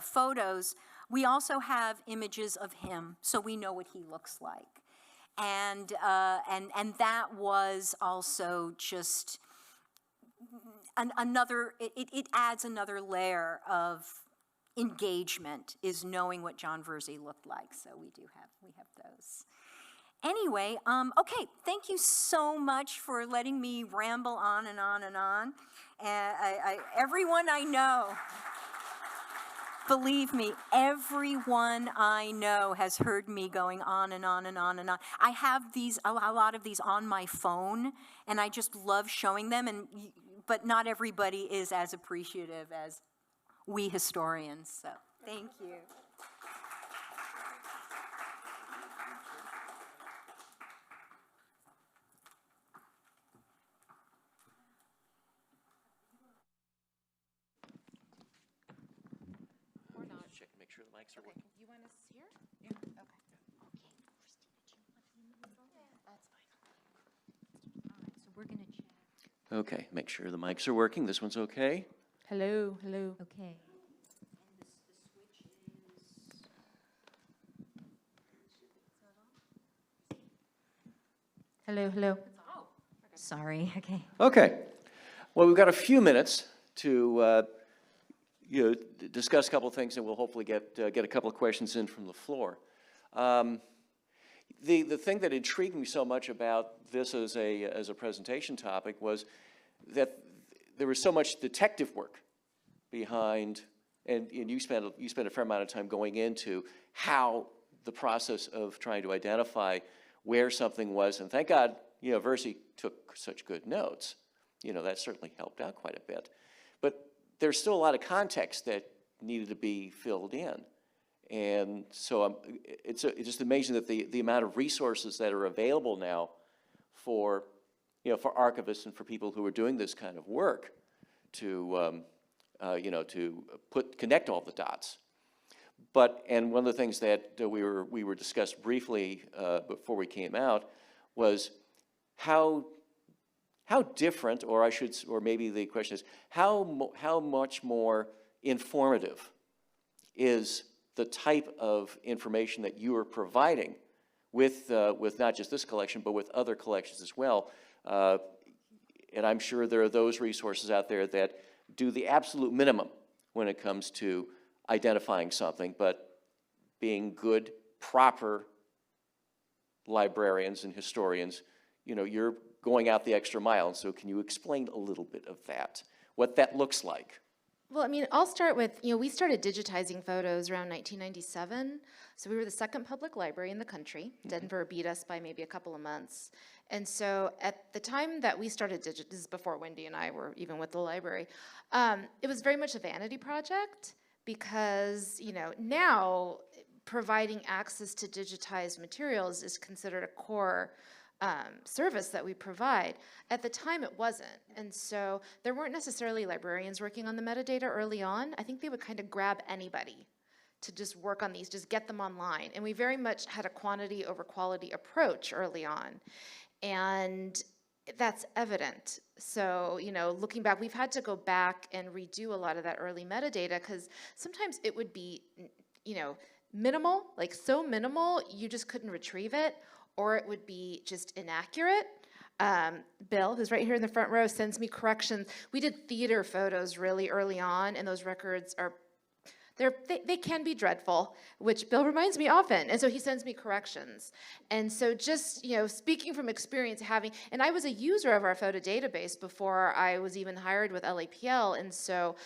photos, we also have images of him, so we know what he looks like. And that was also just another, it adds another layer of engagement, is knowing what Jon Verzi looked like. So we have those. Anyway, okay, thank you so much for letting me ramble on and on and on. Everyone I know, believe me, everyone I know has heard me going on and on and on and on. I have a lot of these on my phone, and I just love showing them, but not everybody is as appreciative as we historians, so thank you. Check and make sure the mics are working. You want us here? Yeah. Okay. That's fine. All right, so we're going to check. Okay, make sure the mics are working. This one's okay. Hello, hello. Okay. Hello, hello. Sorry, okay. Okay. Well, we've got a few minutes to discuss a couple of things, and we'll hopefully get a couple of questions in from the floor. The thing that intrigued me so much about this as a presentation topic was that there was so much detective work behind, and you spent a fair amount of time going into how the process of trying to identify where something was, and thank God, Verzi took such good notes. That certainly helped out quite a bit. But there's still a lot of context that needed to be filled in. And so it's just amazing that the amount of resources that are available now for archivists and for people who are doing this kind of work to connect all the dots. And one of the things that we were discussed briefly before we came out was how different, or maybe the question is, how much more informative is the type of information that you are providing with not just this collection, but with other collections as well. And I'm sure there are those resources out there that do the absolute minimum when it comes to identifying something, but being good, proper librarians and historians, you know, you're going out the extra mile. And so can you explain a little bit of that, what that looks like? Well, I mean, I'll start with, we started digitizing photos around 1997. So we were the second public library in the country. Denver beat us by maybe a couple of months. And so at the time that we started this is before Wendy and I were even with the library, it was very much a vanity project because, now providing access to digitized materials is considered a core service that we provide. At the time, it wasn't. And so there weren't necessarily librarians working on the metadata early on. I think they would kind of grab anybody to just work on these, just get them online. And we very much had a quantity over quality approach early on. And that's evident. So, looking back, we've had to go back and redo a lot of that early metadata because sometimes it would be, minimal, like so minimal, you just couldn't retrieve it, or it would be just inaccurate. Bill, who's right here in the front row, sends me corrections. We did theater photos really early on, and those records are, they can be dreadful, which Bill reminds me often, and so he sends me corrections. And so just, speaking from experience and I was a user of our photo database before I was even hired with LAPL, and so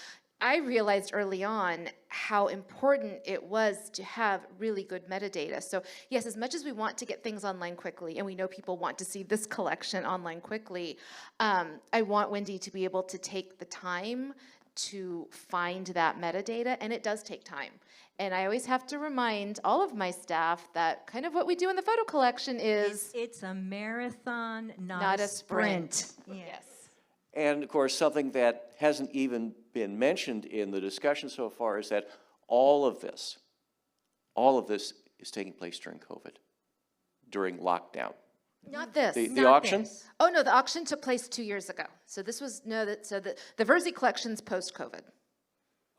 I realized early on how important it was to have really good metadata. So yes, as much as we want to get things online quickly, and we know people want to see this collection online quickly, I want Wendy to be able to take the time to find that metadata, and it does take time. And I always have to remind all of my staff that kind of what we do in the photo collection is... It's a marathon, not a sprint. Yes. And of course, something that hasn't even been mentioned in the discussion so far is that all of this is taking place during COVID, during lockdown. Not this. The auction? This. Oh no, the auction took place 2 years ago. So this was the Verzi collection's post-COVID.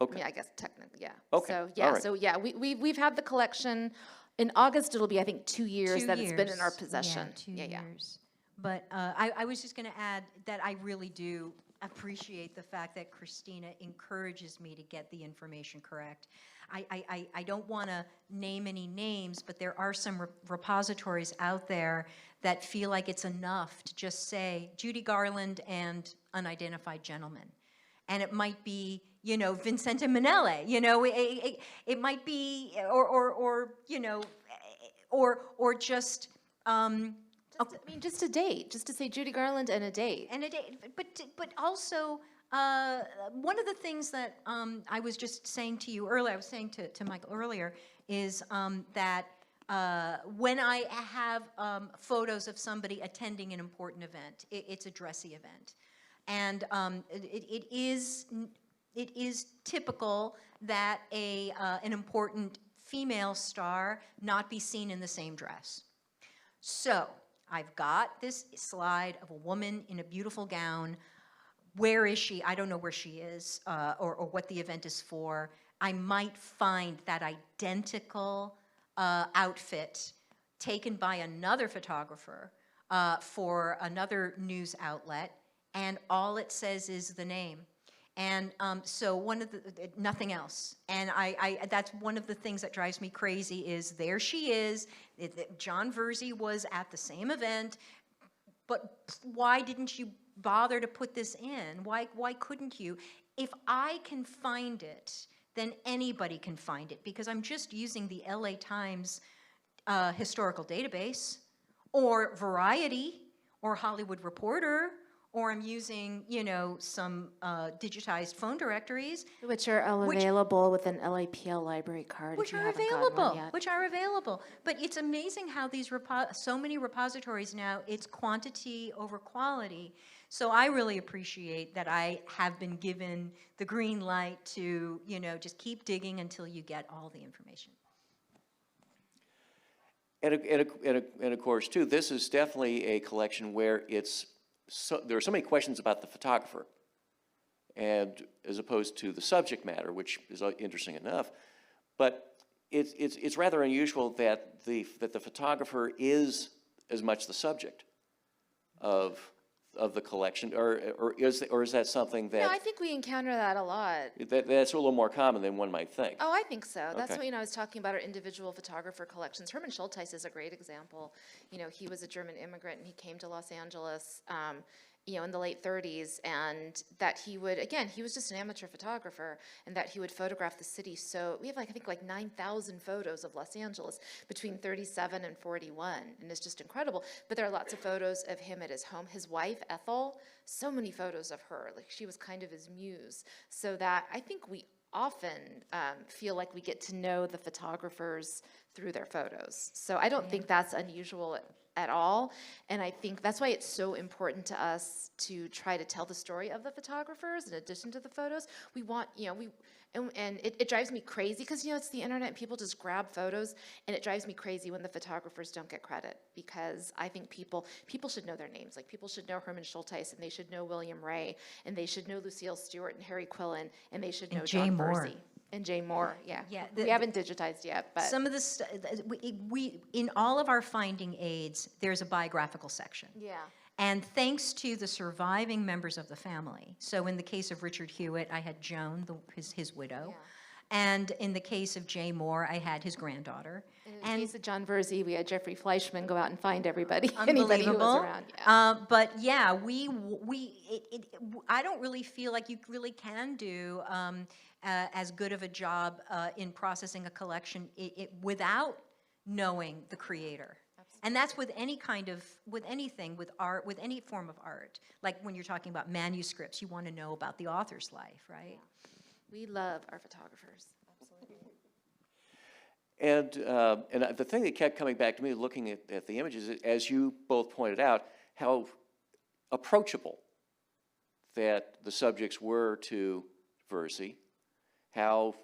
Okay. I mean, I guess technically, yeah. Okay. So yeah, all right. so yeah, we've had the collection. In August, it'll be I think 2 years that it's been in our possession. Yeah, 2 years. But I was just going to add that I really do appreciate the fact that Christina encourages me to get the information correct. I don't want to name any names, but there are some repositories out there that feel like it's enough to just say Judy Garland and unidentified gentleman. And it might be, Vincente Minnelli, it might be, or just, just a date, just to say Judy Garland and a date. And a date, but also, one of the things that I was just saying to you earlier, I was saying to Michael earlier, is that when I have photos of somebody attending an important event, it's a dressy event. And it is typical that an important female star not be seen in the same dress. So I've got this slide of a woman in a beautiful gown. Where is she? I don't know where she is or what the event is for. I might find that identical outfit taken by another photographer for another news outlet, and all it says is the name. And so nothing else. And that's one of the things that drives me crazy is there she is. Jon Verzi was at the same event, but why didn't you bother to put this in? Why couldn't you? If I can find it, then anybody can find it, because I'm just using the LA Times historical database, or Variety, or Hollywood Reporter, or I'm using, some digitized phone directories. Which are available with an LAPL library card. Which are available. But it's amazing how these so many repositories now, it's quantity over quality. So I really appreciate that I have been given the green light to, just keep digging until you get all the information. And of course, too, this is definitely a collection where there are so many questions about the photographer, and as opposed to the subject matter, which is interesting enough. but it's rather unusual that the photographer is as much the subject of the collection, or is that something that No, I think we encounter that a lot. that's a little more common than one might think? Oh, I think so. That's Okay. what, I was talking about our individual photographer collections. Hermann Schultheis is a great example. He was a German immigrant, and he came to Los Angeles, in the late 30s, and that he would, again, he was just an amateur photographer, and that he would photograph the city. So we have, I think, 9,000 photos of Los Angeles between 37 and 41, and it's just incredible. But there are lots of photos of him at his home. His wife, Ethel, so many photos of her. She was kind of his muse. So that I think we often feel like we get to know the photographers through their photos. So I don't think that's unusual at all, and I think that's why it's so important to us to try to tell the story of the photographers in addition to the photos. We want, and it drives me crazy because, it's the internet and people just grab photos, and it drives me crazy when the photographers don't get credit, because I think people should know their names. People should know Hermann Schultheis, and they should know William Ray, and they should know Lucille Stewart and Harry Quillen, and they should know Jon Verzi. And Jay Moore, yeah. We haven't digitized yet, but. Some of this, we in all of our finding aids, there's a biographical section. Yeah. And thanks to the surviving members of the family, so in the case of Richard Hewitt, I had Joan, his widow. Yeah. And in the case of Jay Moore, I had his granddaughter. In the case of John Verzi, we had Jeffrey Fleischman go out and find everybody, anybody who was around. Yeah. But yeah, I don't really feel like you really can do as good of a job in processing a collection without knowing the creator. Absolutely. And that's with anything, with art, with any form of art. Like when you're talking about manuscripts, you want to know about the author's life, right? Yeah. We love our photographers. Absolutely. And the thing that kept coming back to me looking at the images, as you both pointed out, how approachable that the subjects were to Verzi, how,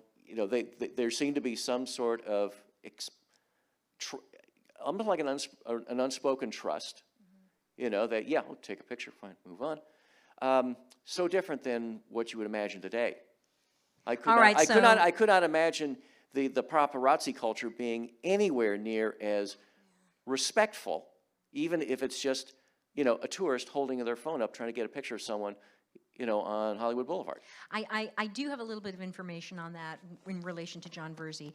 there seemed to be some sort of, almost like an unspoken trust, that, yeah, we'll take a picture, fine, move on. So different than what you would imagine today. I could not imagine the paparazzi culture being anywhere near as respectful, even if it's just, a tourist holding their phone up trying to get a picture of someone, on Hollywood Boulevard. I do have a little bit of information on that in relation to Jon Verzi.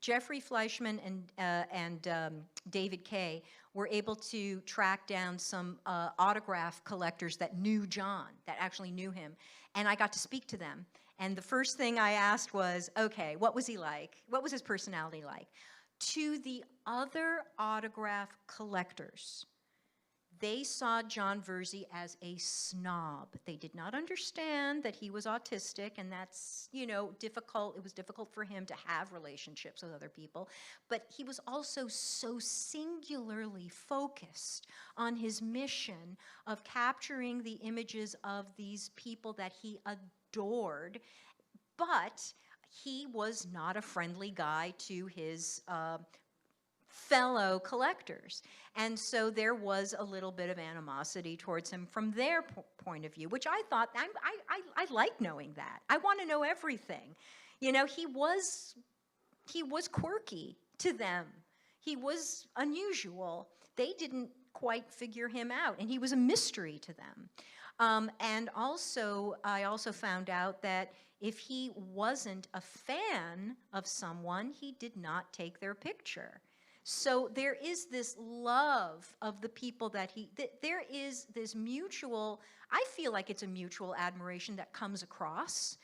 Jeffrey Fleischman and David Kay were able to track down some autograph collectors that knew John, that actually knew him, and I got to speak to them. And the first thing I asked was, okay, what was he like? What was his personality like? To the other autograph collectors, they saw Jon Verzi as a snob. They did not understand that he was autistic, and that's, difficult. It was difficult for him to have relationships with other people. But he was also so singularly focused on his mission of capturing the images of these people that he adored. But he was not a friendly guy to his fellow collectors. And so there was a little bit of animosity towards him from their point of view, which I thought, I like knowing that. I want to know everything. He was quirky to them. He was unusual. They didn't quite figure him out, and he was a mystery to them. And also, I also found out that if he wasn't a fan of someone, he did not take their picture. So there is this love of the people that there is this mutual, I feel like it's a mutual admiration that comes across,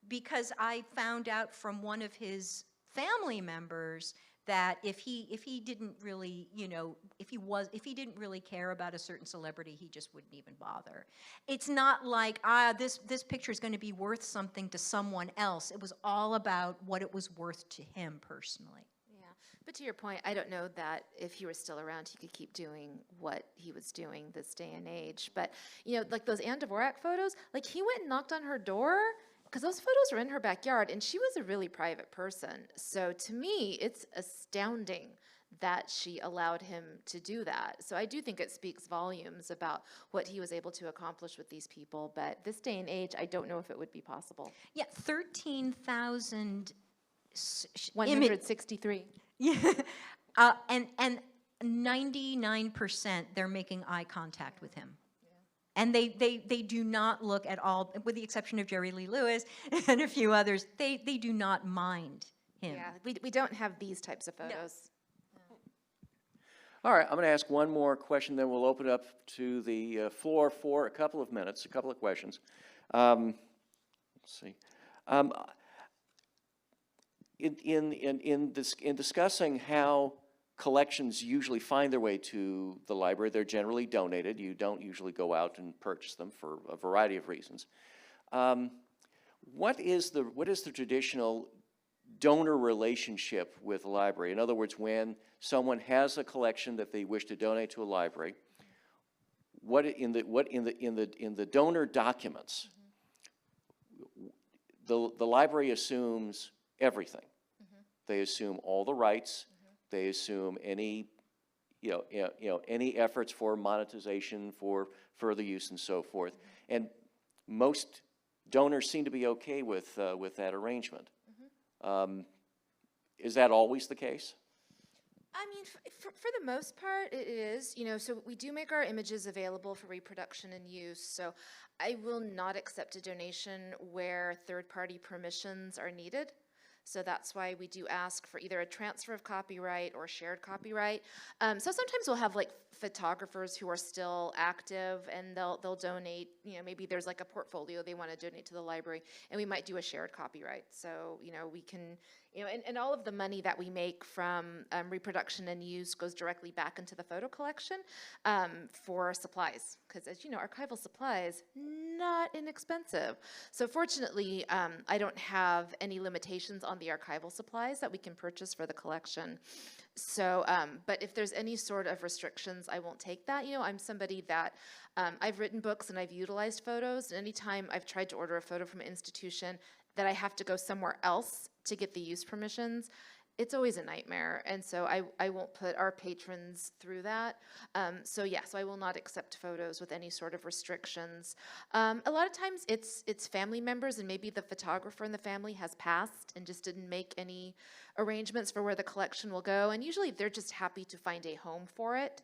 because I found out from one of his family members that if he didn't really, if he didn't really care about a certain celebrity, he just wouldn't even bother. It's not like, this picture is going to be worth something to someone else. It was all about what it was worth to him personally. But to your point, I don't know that if he were still around, he could keep doing what he was doing this day and age. But, like those Anne Dvorak photos, he went and knocked on her door, because those photos were in her backyard, and she was a really private person. So to me, it's astounding that she allowed him to do that. So I do think it speaks volumes about what he was able to accomplish with these people. But this day and age, I don't know if it would be possible. Yeah, 13,000 image. 163. Yeah, and 99% they're making eye contact with him. And they do not look at all, with the exception of Jerry Lee Lewis and a few others, they do not mind him. Yeah, we don't have these types of photos. All right, I'm going to ask one more question, then we'll open up to the floor for a couple of minutes, a couple of questions. Let's see. In discussing how collections usually find their way to the library, they're generally donated. You don't usually go out and purchase them for a variety of reasons. What is the traditional donor relationship with a library? In other words, when someone has a collection that they wish to donate to a library, what in the donor documents, the library assumes everything. They assume all the rights. They assume any, any efforts for monetization, for further use, and so forth. And most donors seem to be okay with that arrangement. Is that always the case? I mean, for the most part, it is. So we do make our images available for reproduction and use. So I will not accept a donation where third-party permissions are needed. So that's why we do ask for either a transfer of copyright or shared copyright. So sometimes we'll have like photographers who are still active, and they'll donate. Maybe there's like a portfolio they want to donate to the library, and we might do a shared copyright. So we can, and all of the money that we make from reproduction and use goes directly back into the photo collection for supplies, because as you know, archival supplies not inexpensive. So fortunately, I don't have any limitations on the archival supplies that we can purchase for the collection. So, but if there's any sort of restrictions, I won't take that. I'm somebody that, I've written books and I've utilized photos, and anytime I've tried to order a photo from an institution that I have to go somewhere else to get the use permissions, it's always a nightmare, and so I won't put our patrons through that. So I will not accept photos with any sort of restrictions. A lot of times it's family members, and maybe the photographer in the family has passed and just didn't make any arrangements for where the collection will go, and usually they're just happy to find a home for it.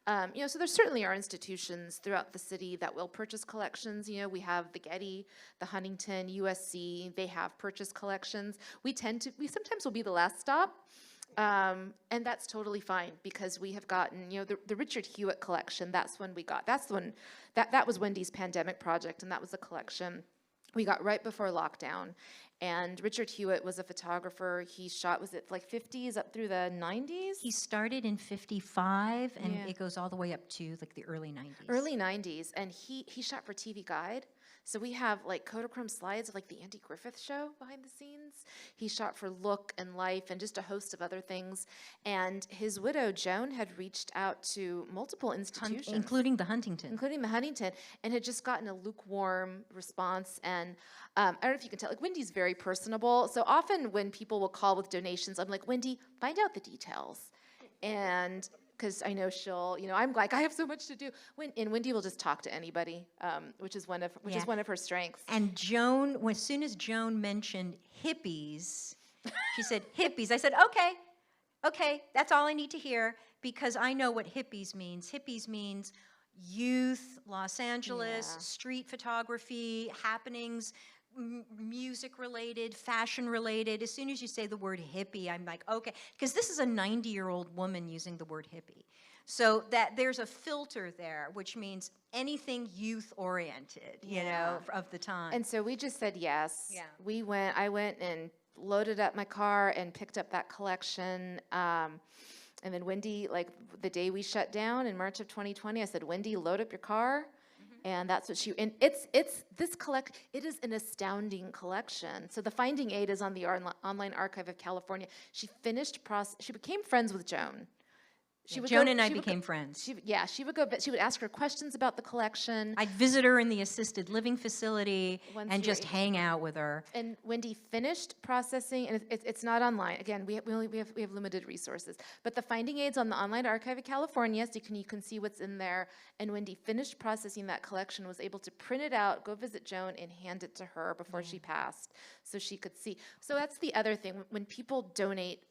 So there certainly are institutions throughout the city that will purchase collections. We have the Getty, the Huntington, USC, they have purchased collections. We sometimes will be the last stop, and that's totally fine, because we have gotten, the Richard Hewitt collection, that was Wendy's pandemic project, and that was a collection we got right before lockdown. And Richard Hewitt was a photographer. He shot, was it like 50s up through the 90s? He started in 55, and it goes all the way up to like the early 90s. Early 90s, and he shot for TV Guide. So we have like Kodachrome slides of like the Andy Griffith Show behind the scenes. He shot for Look and Life and just a host of other things. And his widow, Joan, had reached out to multiple institutions. Including the Huntington. And had just gotten a lukewarm response. And I don't know if you can tell, like Wendy's very personable. So often when people will call with donations, I'm like, Wendy, find out the details. And because I know she'll, I'm like, I have so much to do. And Wendy will just talk to anybody, which is one of her strengths. And Joan, as soon as Joan mentioned hippies, she said, hippies. I said, okay, that's all I need to hear, because I know what hippies means. Hippies means youth, Los Angeles, street photography, happenings, music-related, fashion-related. As soon as you say the word hippie, I'm like, okay, because this is a 90-year-old woman using the word hippie. So that there's a filter there, which means anything youth-oriented, of the time. And so we just said yes. Yeah. I went and loaded up my car and picked up that collection. And then Wendy, like the day we shut down in March of 2020, I said, Wendy, load up your car. And that's what and it is an astounding collection. So the finding aid is on the Online Archive of California. She became friends with Joan. Joan and I became friends. She would go, but she would ask her questions about the collection. I'd visit her in the assisted living facility and just hang out with her. And Wendy finished processing, and it's not online. Again, we have limited resources. But the finding aids on the Online Archive of California, so you can see what's in there. And Wendy finished processing that collection, was able to print it out, go visit Joan, and hand it to her before she passed, so she could see. So that's the other thing. When people donate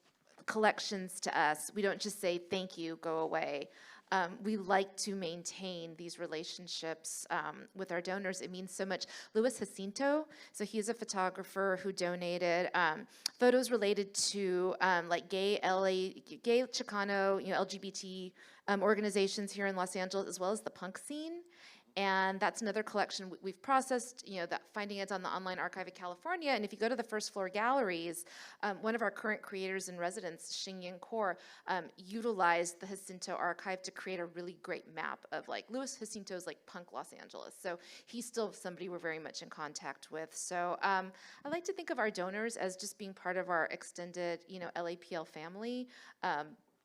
collections to us, we don't just say thank you, go away. We like to maintain these relationships with our donors. It means so much. Louis Jacinto, so he's a photographer who donated photos related to like gay Chicano, LGBT organizations here in Los Angeles, as well as the punk scene. And that's another collection we've processed, that finding aids on the Online Archive of California. And if you go to the first floor galleries, one of our current creators in residence, Xingyin Kor, utilized the Jacinto archive to create a really great map of like Louis Jacinto's like punk Los Angeles. So he's still somebody we're very much in contact with. So I like to think of our donors as just being part of our extended, LAPL family.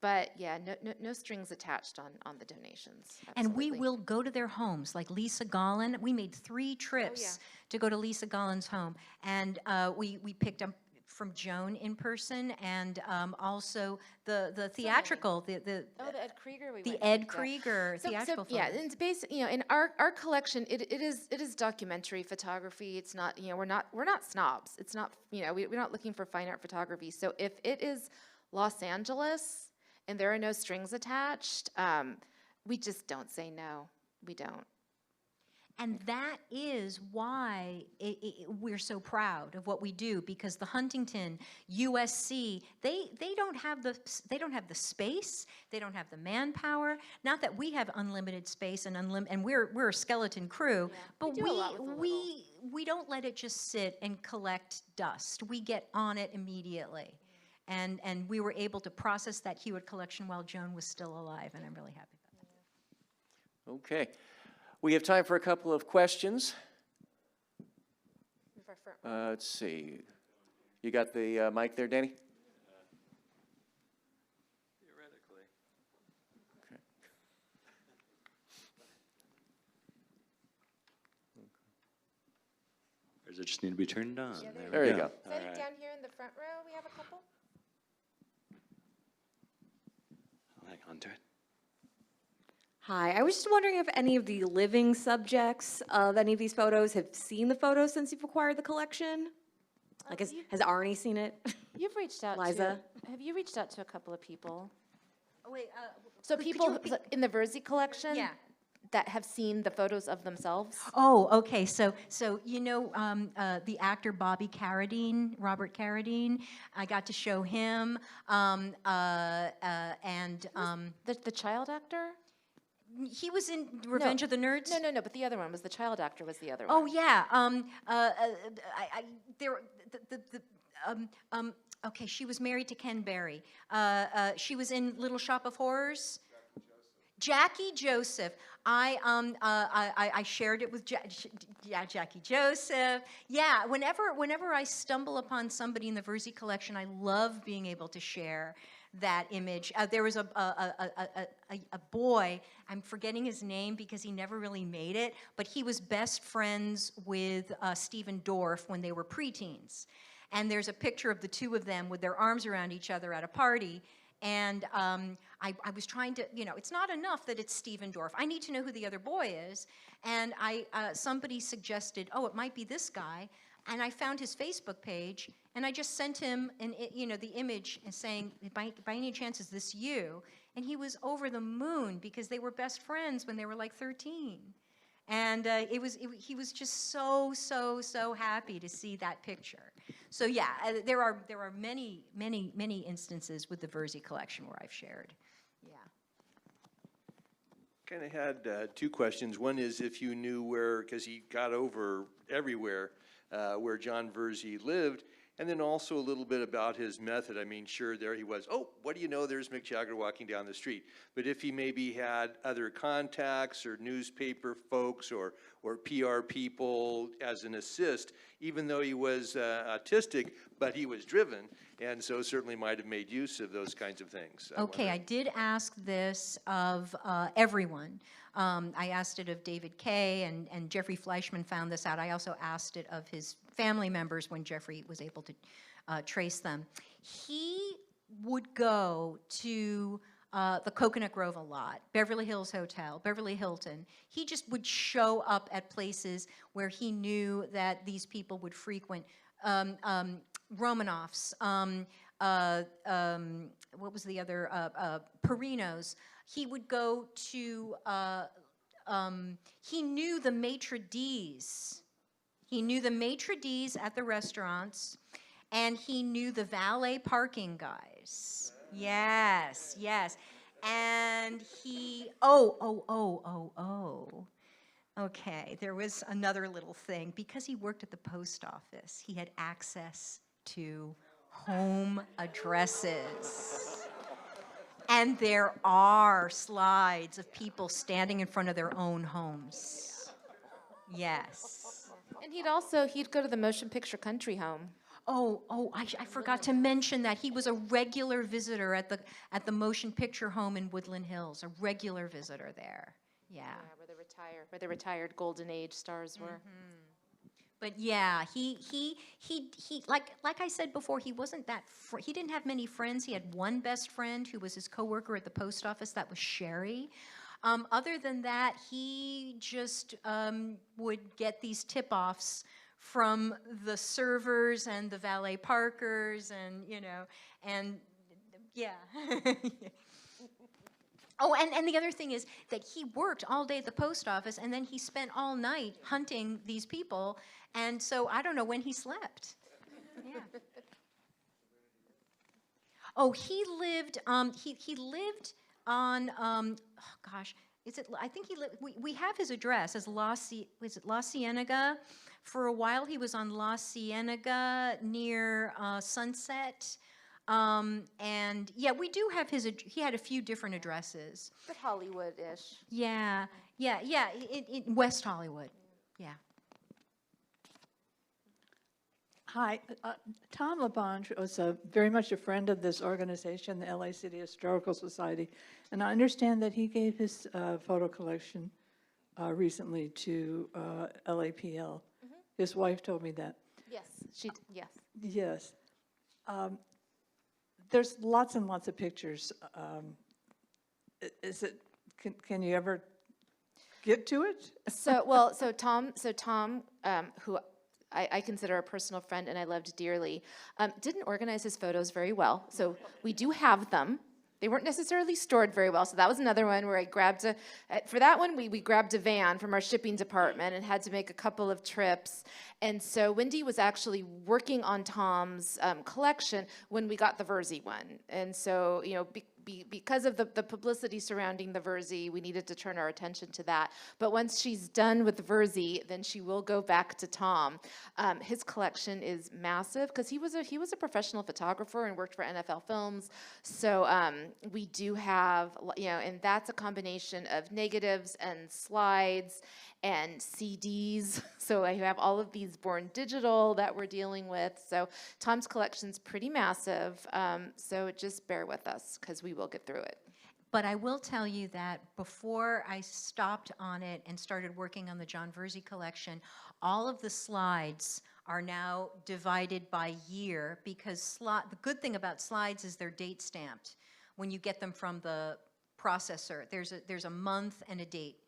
But yeah, no strings attached on the donations. Absolutely. And we will go to their homes, like Lisa Garland. We made 3 trips to go to Lisa Garland's home. And we picked up from Joan in person, and also the theatrical, the Ed Krieger. The Ed Krieger theatrical film. Yeah, and it's basically, in our collection, it is documentary photography. It's not, we're not snobs. It's not, we're not looking for fine art photography. So if it is Los Angeles and there are no strings attached, we just don't say no. We don't. And that is why we're so proud of what we do, because the Huntington, USC, they don't have the space, they don't have the manpower. Not that we have unlimited space and we're a skeleton crew, but we don't let it just sit and collect dust. We get on it immediately. And we were able to process that Hewitt collection while Joan was still alive, and I'm really happy about that. Okay. We have time for a couple of questions. Let's see. You got the mic there, Danny? Theoretically. Okay. Or does it just need to be turned on? Yeah, there you go. Setting down here in the front row, we have a couple. I'll hang on to it. Hi, I was just wondering if any of the living subjects of any of these photos have seen the photos since you've acquired the collection? Like, has Arnie seen it? You've reached out Liza? have you reached out to a couple of people? Oh, wait, So people in the Verzi collection that have seen the photos of themselves? Oh, okay. So the actor Bobby Carradine, Robert Carradine. I got to show him, the child actor? He was in Revenge of the Nerds. No. But the other one was the child actor. Was the other one? Oh yeah. Okay, she was married to Ken Berry. She was in Little Shop of Horrors. Jackie Joseph. I shared it with Jackie Joseph. Yeah, whenever I stumble upon somebody in the Verzi collection, I love being able to share that image. There was a boy, I'm forgetting his name because he never really made it, but he was best friends with Stephen Dorff when they were preteens. And there's a picture of the two of them with their arms around each other at a party. And I was trying to, it's not enough that it's Stephen Dorff. I need to know who the other boy is. And somebody suggested, oh, it might be this guy. And I found his Facebook page, and I just sent him the image and saying, by any chance, is this you? And he was over the moon because they were best friends when they were like 13. And he was just so happy to see that picture. So yeah, there are many instances with the Verzi collection where I've shared. Yeah. Kind of had 2 questions. One is if you knew where, because he got over everywhere, where Jon Verzi lived, and then also a little bit about his method. I mean, sure, there he was. Oh, what do you know? There's Mick Jagger walking down the street. But if he maybe had other contacts or newspaper folks or or PR people as an assist, even though he was autistic, but he was driven, and so certainly might have made use of those kinds of things. Okay, I did ask this of everyone. I asked it of David Kay, and Jeffrey Fleischman found this out. I also asked it of his family members when Jeffrey was able to trace them. He would go to the Coconut Grove a lot, Beverly Hills Hotel, Beverly Hilton. He just would show up at places where he knew that these people would frequent. Romanoffs, what was the other, Perinos. He would go to, he knew the maitre d's. He knew the maitre d's at the restaurants, and he knew the valet parking guys. Yes, yes. And he, okay, there was another little thing. Because he worked at the post office, he had access to home addresses. And there are slides of people standing in front of their own homes. Yes. And he'd go to the motion picture country home. I forgot to mention that. He was a regular visitor at the motion picture home in Woodland Hills, a regular visitor there. Yeah. Where the retired Golden Age stars were. But yeah, he like I said before, he wasn't that, he didn't have many friends. He had one best friend who was his coworker at the post office. That was Sherry. Other than that, he just would get these tip-offs from the servers and the valet parkers, and yeah. Oh, and the other thing is that he worked all day at the post office, and then he spent all night hunting these people, and so I don't know when he slept. Yeah. Oh, he lived on, gosh, I think he lived, we have his address as La Cienega. For a while, he was on La Cienega near Sunset. And yeah, we do have he had a few different addresses. But Hollywood-ish. Yeah, in West Hollywood, yeah. Hi, Tom LaBonge was very much a friend of this organization, the LA City Historical Society, and I understand that he gave his photo collection recently to LAPL. His wife told me that. Yes, yes. Yes. There's lots and lots of pictures. Can you ever get to it? So Tom, who I consider a personal friend and I loved dearly, didn't organize his photos very well. So we do have them. They weren't necessarily stored very well, so that was another one where I grabbed for that one, we grabbed a van from our shipping department and had to make a couple of trips. And so Wendy was actually working on Tom's collection when we got the Verzi one. And so, because of the publicity surrounding the Verzi, we needed to turn our attention to that. But once she's done with the Verzi, then she will go back to Tom. His collection is massive because he was a professional photographer and worked for NFL Films. So we do have, and that's a combination of negatives and slides and CDs. So I have all of these born digital that we're dealing with. So Tom's collection's pretty massive. So just bear with us because we will get through it. But I will tell you that before I stopped on it and started working on the Jon Verzi collection, all of the slides are now divided by year because the good thing about slides is they're date stamped. When you get them from the processor, there's a month and a date.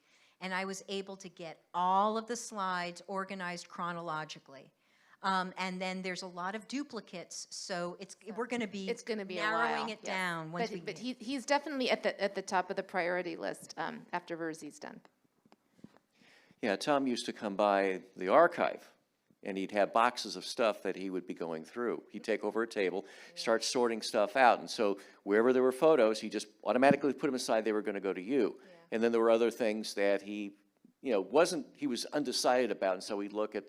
And I was able to get all of the slides organized chronologically. And then there's a lot of duplicates, so we're going to be narrowing it down. But he's definitely at the top of the priority list after Verzi's done. Yeah, Tom used to come by the archive, and he'd have boxes of stuff that he would be going through. He'd take over a table, start sorting stuff out, and so wherever there were photos, he just automatically put them aside. They were going to go to you. Yeah. And then there were other things that he was undecided about, and so he'd look at,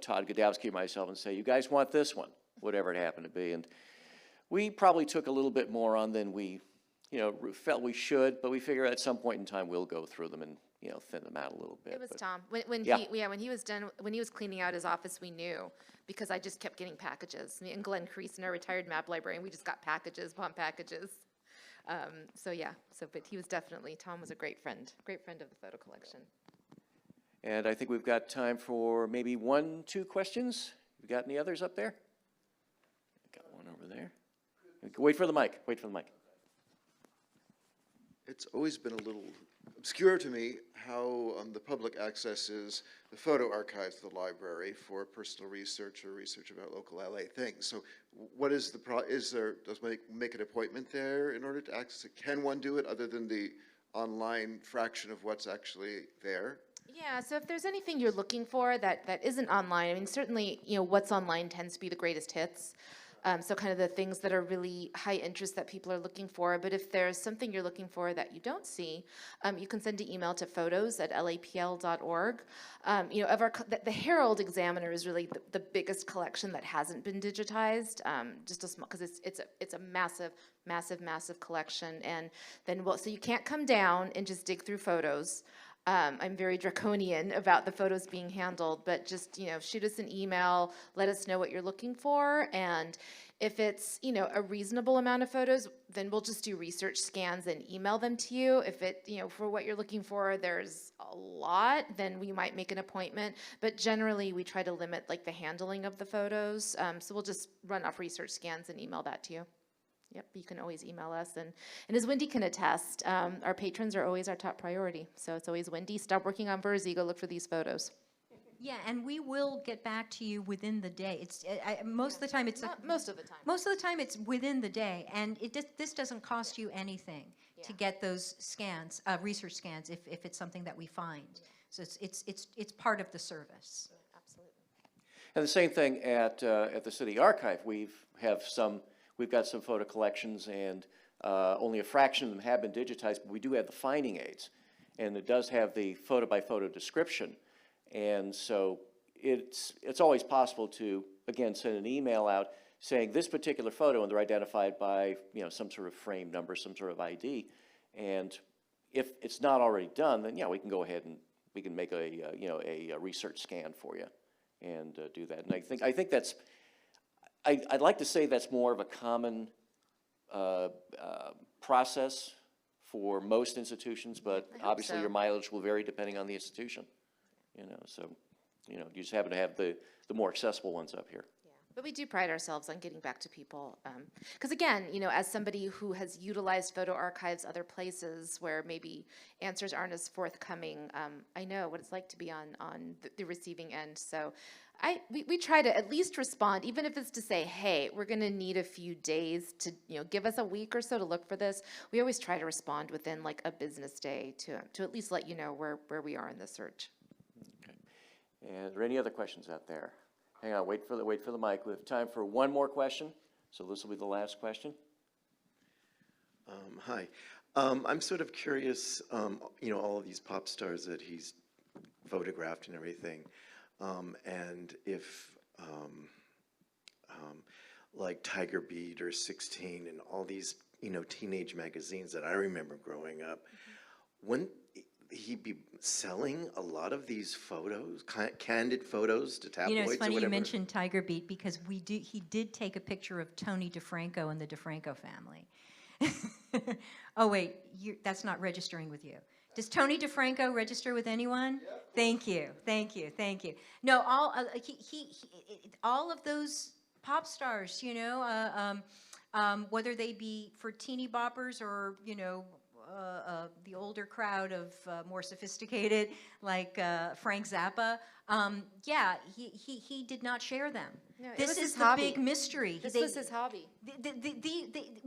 Todd Godowski and myself and say, you guys want this one, whatever it happened to be. And we probably took a little bit more on than we, felt we should, but we figure at some point in time we'll go through them and thin them out a little bit. It was but- Tom. Yeah. When he was done, when he was cleaning out his office, we knew, because I just kept getting packages. Me and Glenn Creason, our retired map librarian, we just got packages upon packages. But he was definitely, Tom was a great friend of the photo collection. And I think we've got time for maybe 1-2 questions. You got any others up there? Got one over there. Wait for the mic. It's always been a little obscure to me how the public accesses the photo archives of the library for personal research or research about local LA things. So what is the does one make an appointment there in order to access it? Can one do it other than the online fraction of what's actually there? Yeah, so if there's anything you're looking for that isn't online, I mean, certainly, what's online tends to be the greatest hits. So kind of the things that are really high interest that people are looking for. But if there's something you're looking for that you don't see, you can send an email to photos@lapl.org. The Herald Examiner is really the biggest collection that hasn't been digitized, just a small, because it's a massive collection. And then, so you can't come down and just dig through photos. I'm very draconian about the photos being handled, but just, shoot us an email, let us know what you're looking for, and if it's, a reasonable amount of photos, then we'll just do research scans and email them to you. If it, for what you're looking for, there's a lot, then we might make an appointment, but generally we try to limit the handling of the photos, so we'll just run off research scans and email that to you. Yep, you can always email us. And as Wendy can attest, our patrons are always our top priority. So it's always, Wendy, stop working on Verzi, go look for these photos. Yeah, and we will get back to you within the day. It's most of the time it's Most of the time. most of the time it's within the day, and this doesn't cost you anything to get those scans, research scans, if it's something that we find. So it's part of the service. Absolutely. And the same thing at the City Archive. We've got some photo collections, and only a fraction of them have been digitized, but we do have the finding aids. And it does have the photo-by-photo description. And so it's always possible to, again, send an email out saying this particular photo, and they're identified by, some sort of frame number, some sort of ID. And if it's not already done, then, we can go ahead and we can make a research scan for you and do that. And I think that's, I'd like to say that's more of a common process for most institutions, but obviously so. your mileage will vary depending on the institution. So you just happen to have the more accessible ones up here. Yeah, but we do pride ourselves on getting back to people. Because again, as somebody who has utilized photo archives other places where maybe answers aren't as forthcoming, I know what it's like to be on the receiving end. So we try to at least respond, even if it's to say, hey, we're going to need a few days to, give us a week or so to look for this. We always try to respond within a business day to at least let you know where we are in the search. Okay. And are there any other questions out there? Hang on, wait for the mic. We have time for one more question, so this will be the last question. Hi. I'm sort of curious, all of these pop stars that he's photographed and everything, and if, like Tiger Beat or 16 and all these, teenage magazines that I remember growing up, wouldn't he be selling a lot of these photos, candid photos to tabloids or whatever? It's funny you mentioned Tiger Beat, because he did take a picture of Tony DeFranco and the DeFranco family. Oh wait, that's not registering with you. Does Tony DeFranco register with anyone? Yeah. Thank you. No, all of those pop stars, whether they be for teeny boppers or the older crowd of more sophisticated, like Frank Zappa. He did not share them. No, this is the big mystery. This was his hobby.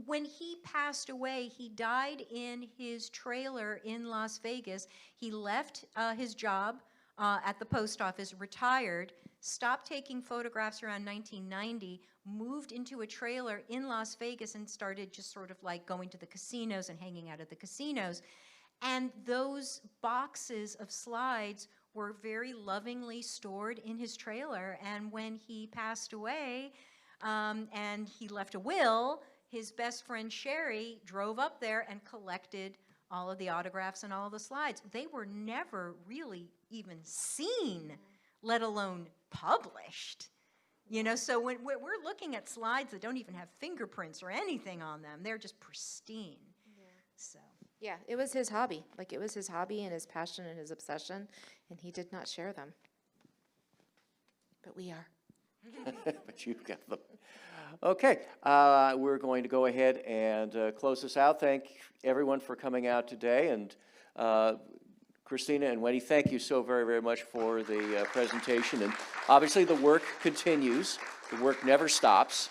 When he passed away, he died in his trailer in Las Vegas. He left his job at the post office, retired, stopped taking photographs around 1990, moved into a trailer in Las Vegas and started just sort of going to the casinos and hanging out at the casinos. And those boxes of slides were very lovingly stored in his trailer. And when he passed away and he left a will, his best friend Sherry drove up there and collected all of the autographs and all of the slides. They were never really even seen, let alone published. You know, so when we're looking at slides that don't even have fingerprints or anything on them, they're just pristine. So. Yeah, it was his hobby. Like, it was his hobby and his passion and his obsession, and he did not share them. But we are. But you've got them. Okay, we're going to go ahead and close this out. Thank everyone for coming out today, and Christina and Wendy, thank you so very, very much for the presentation. And obviously the work continues. The work never stops.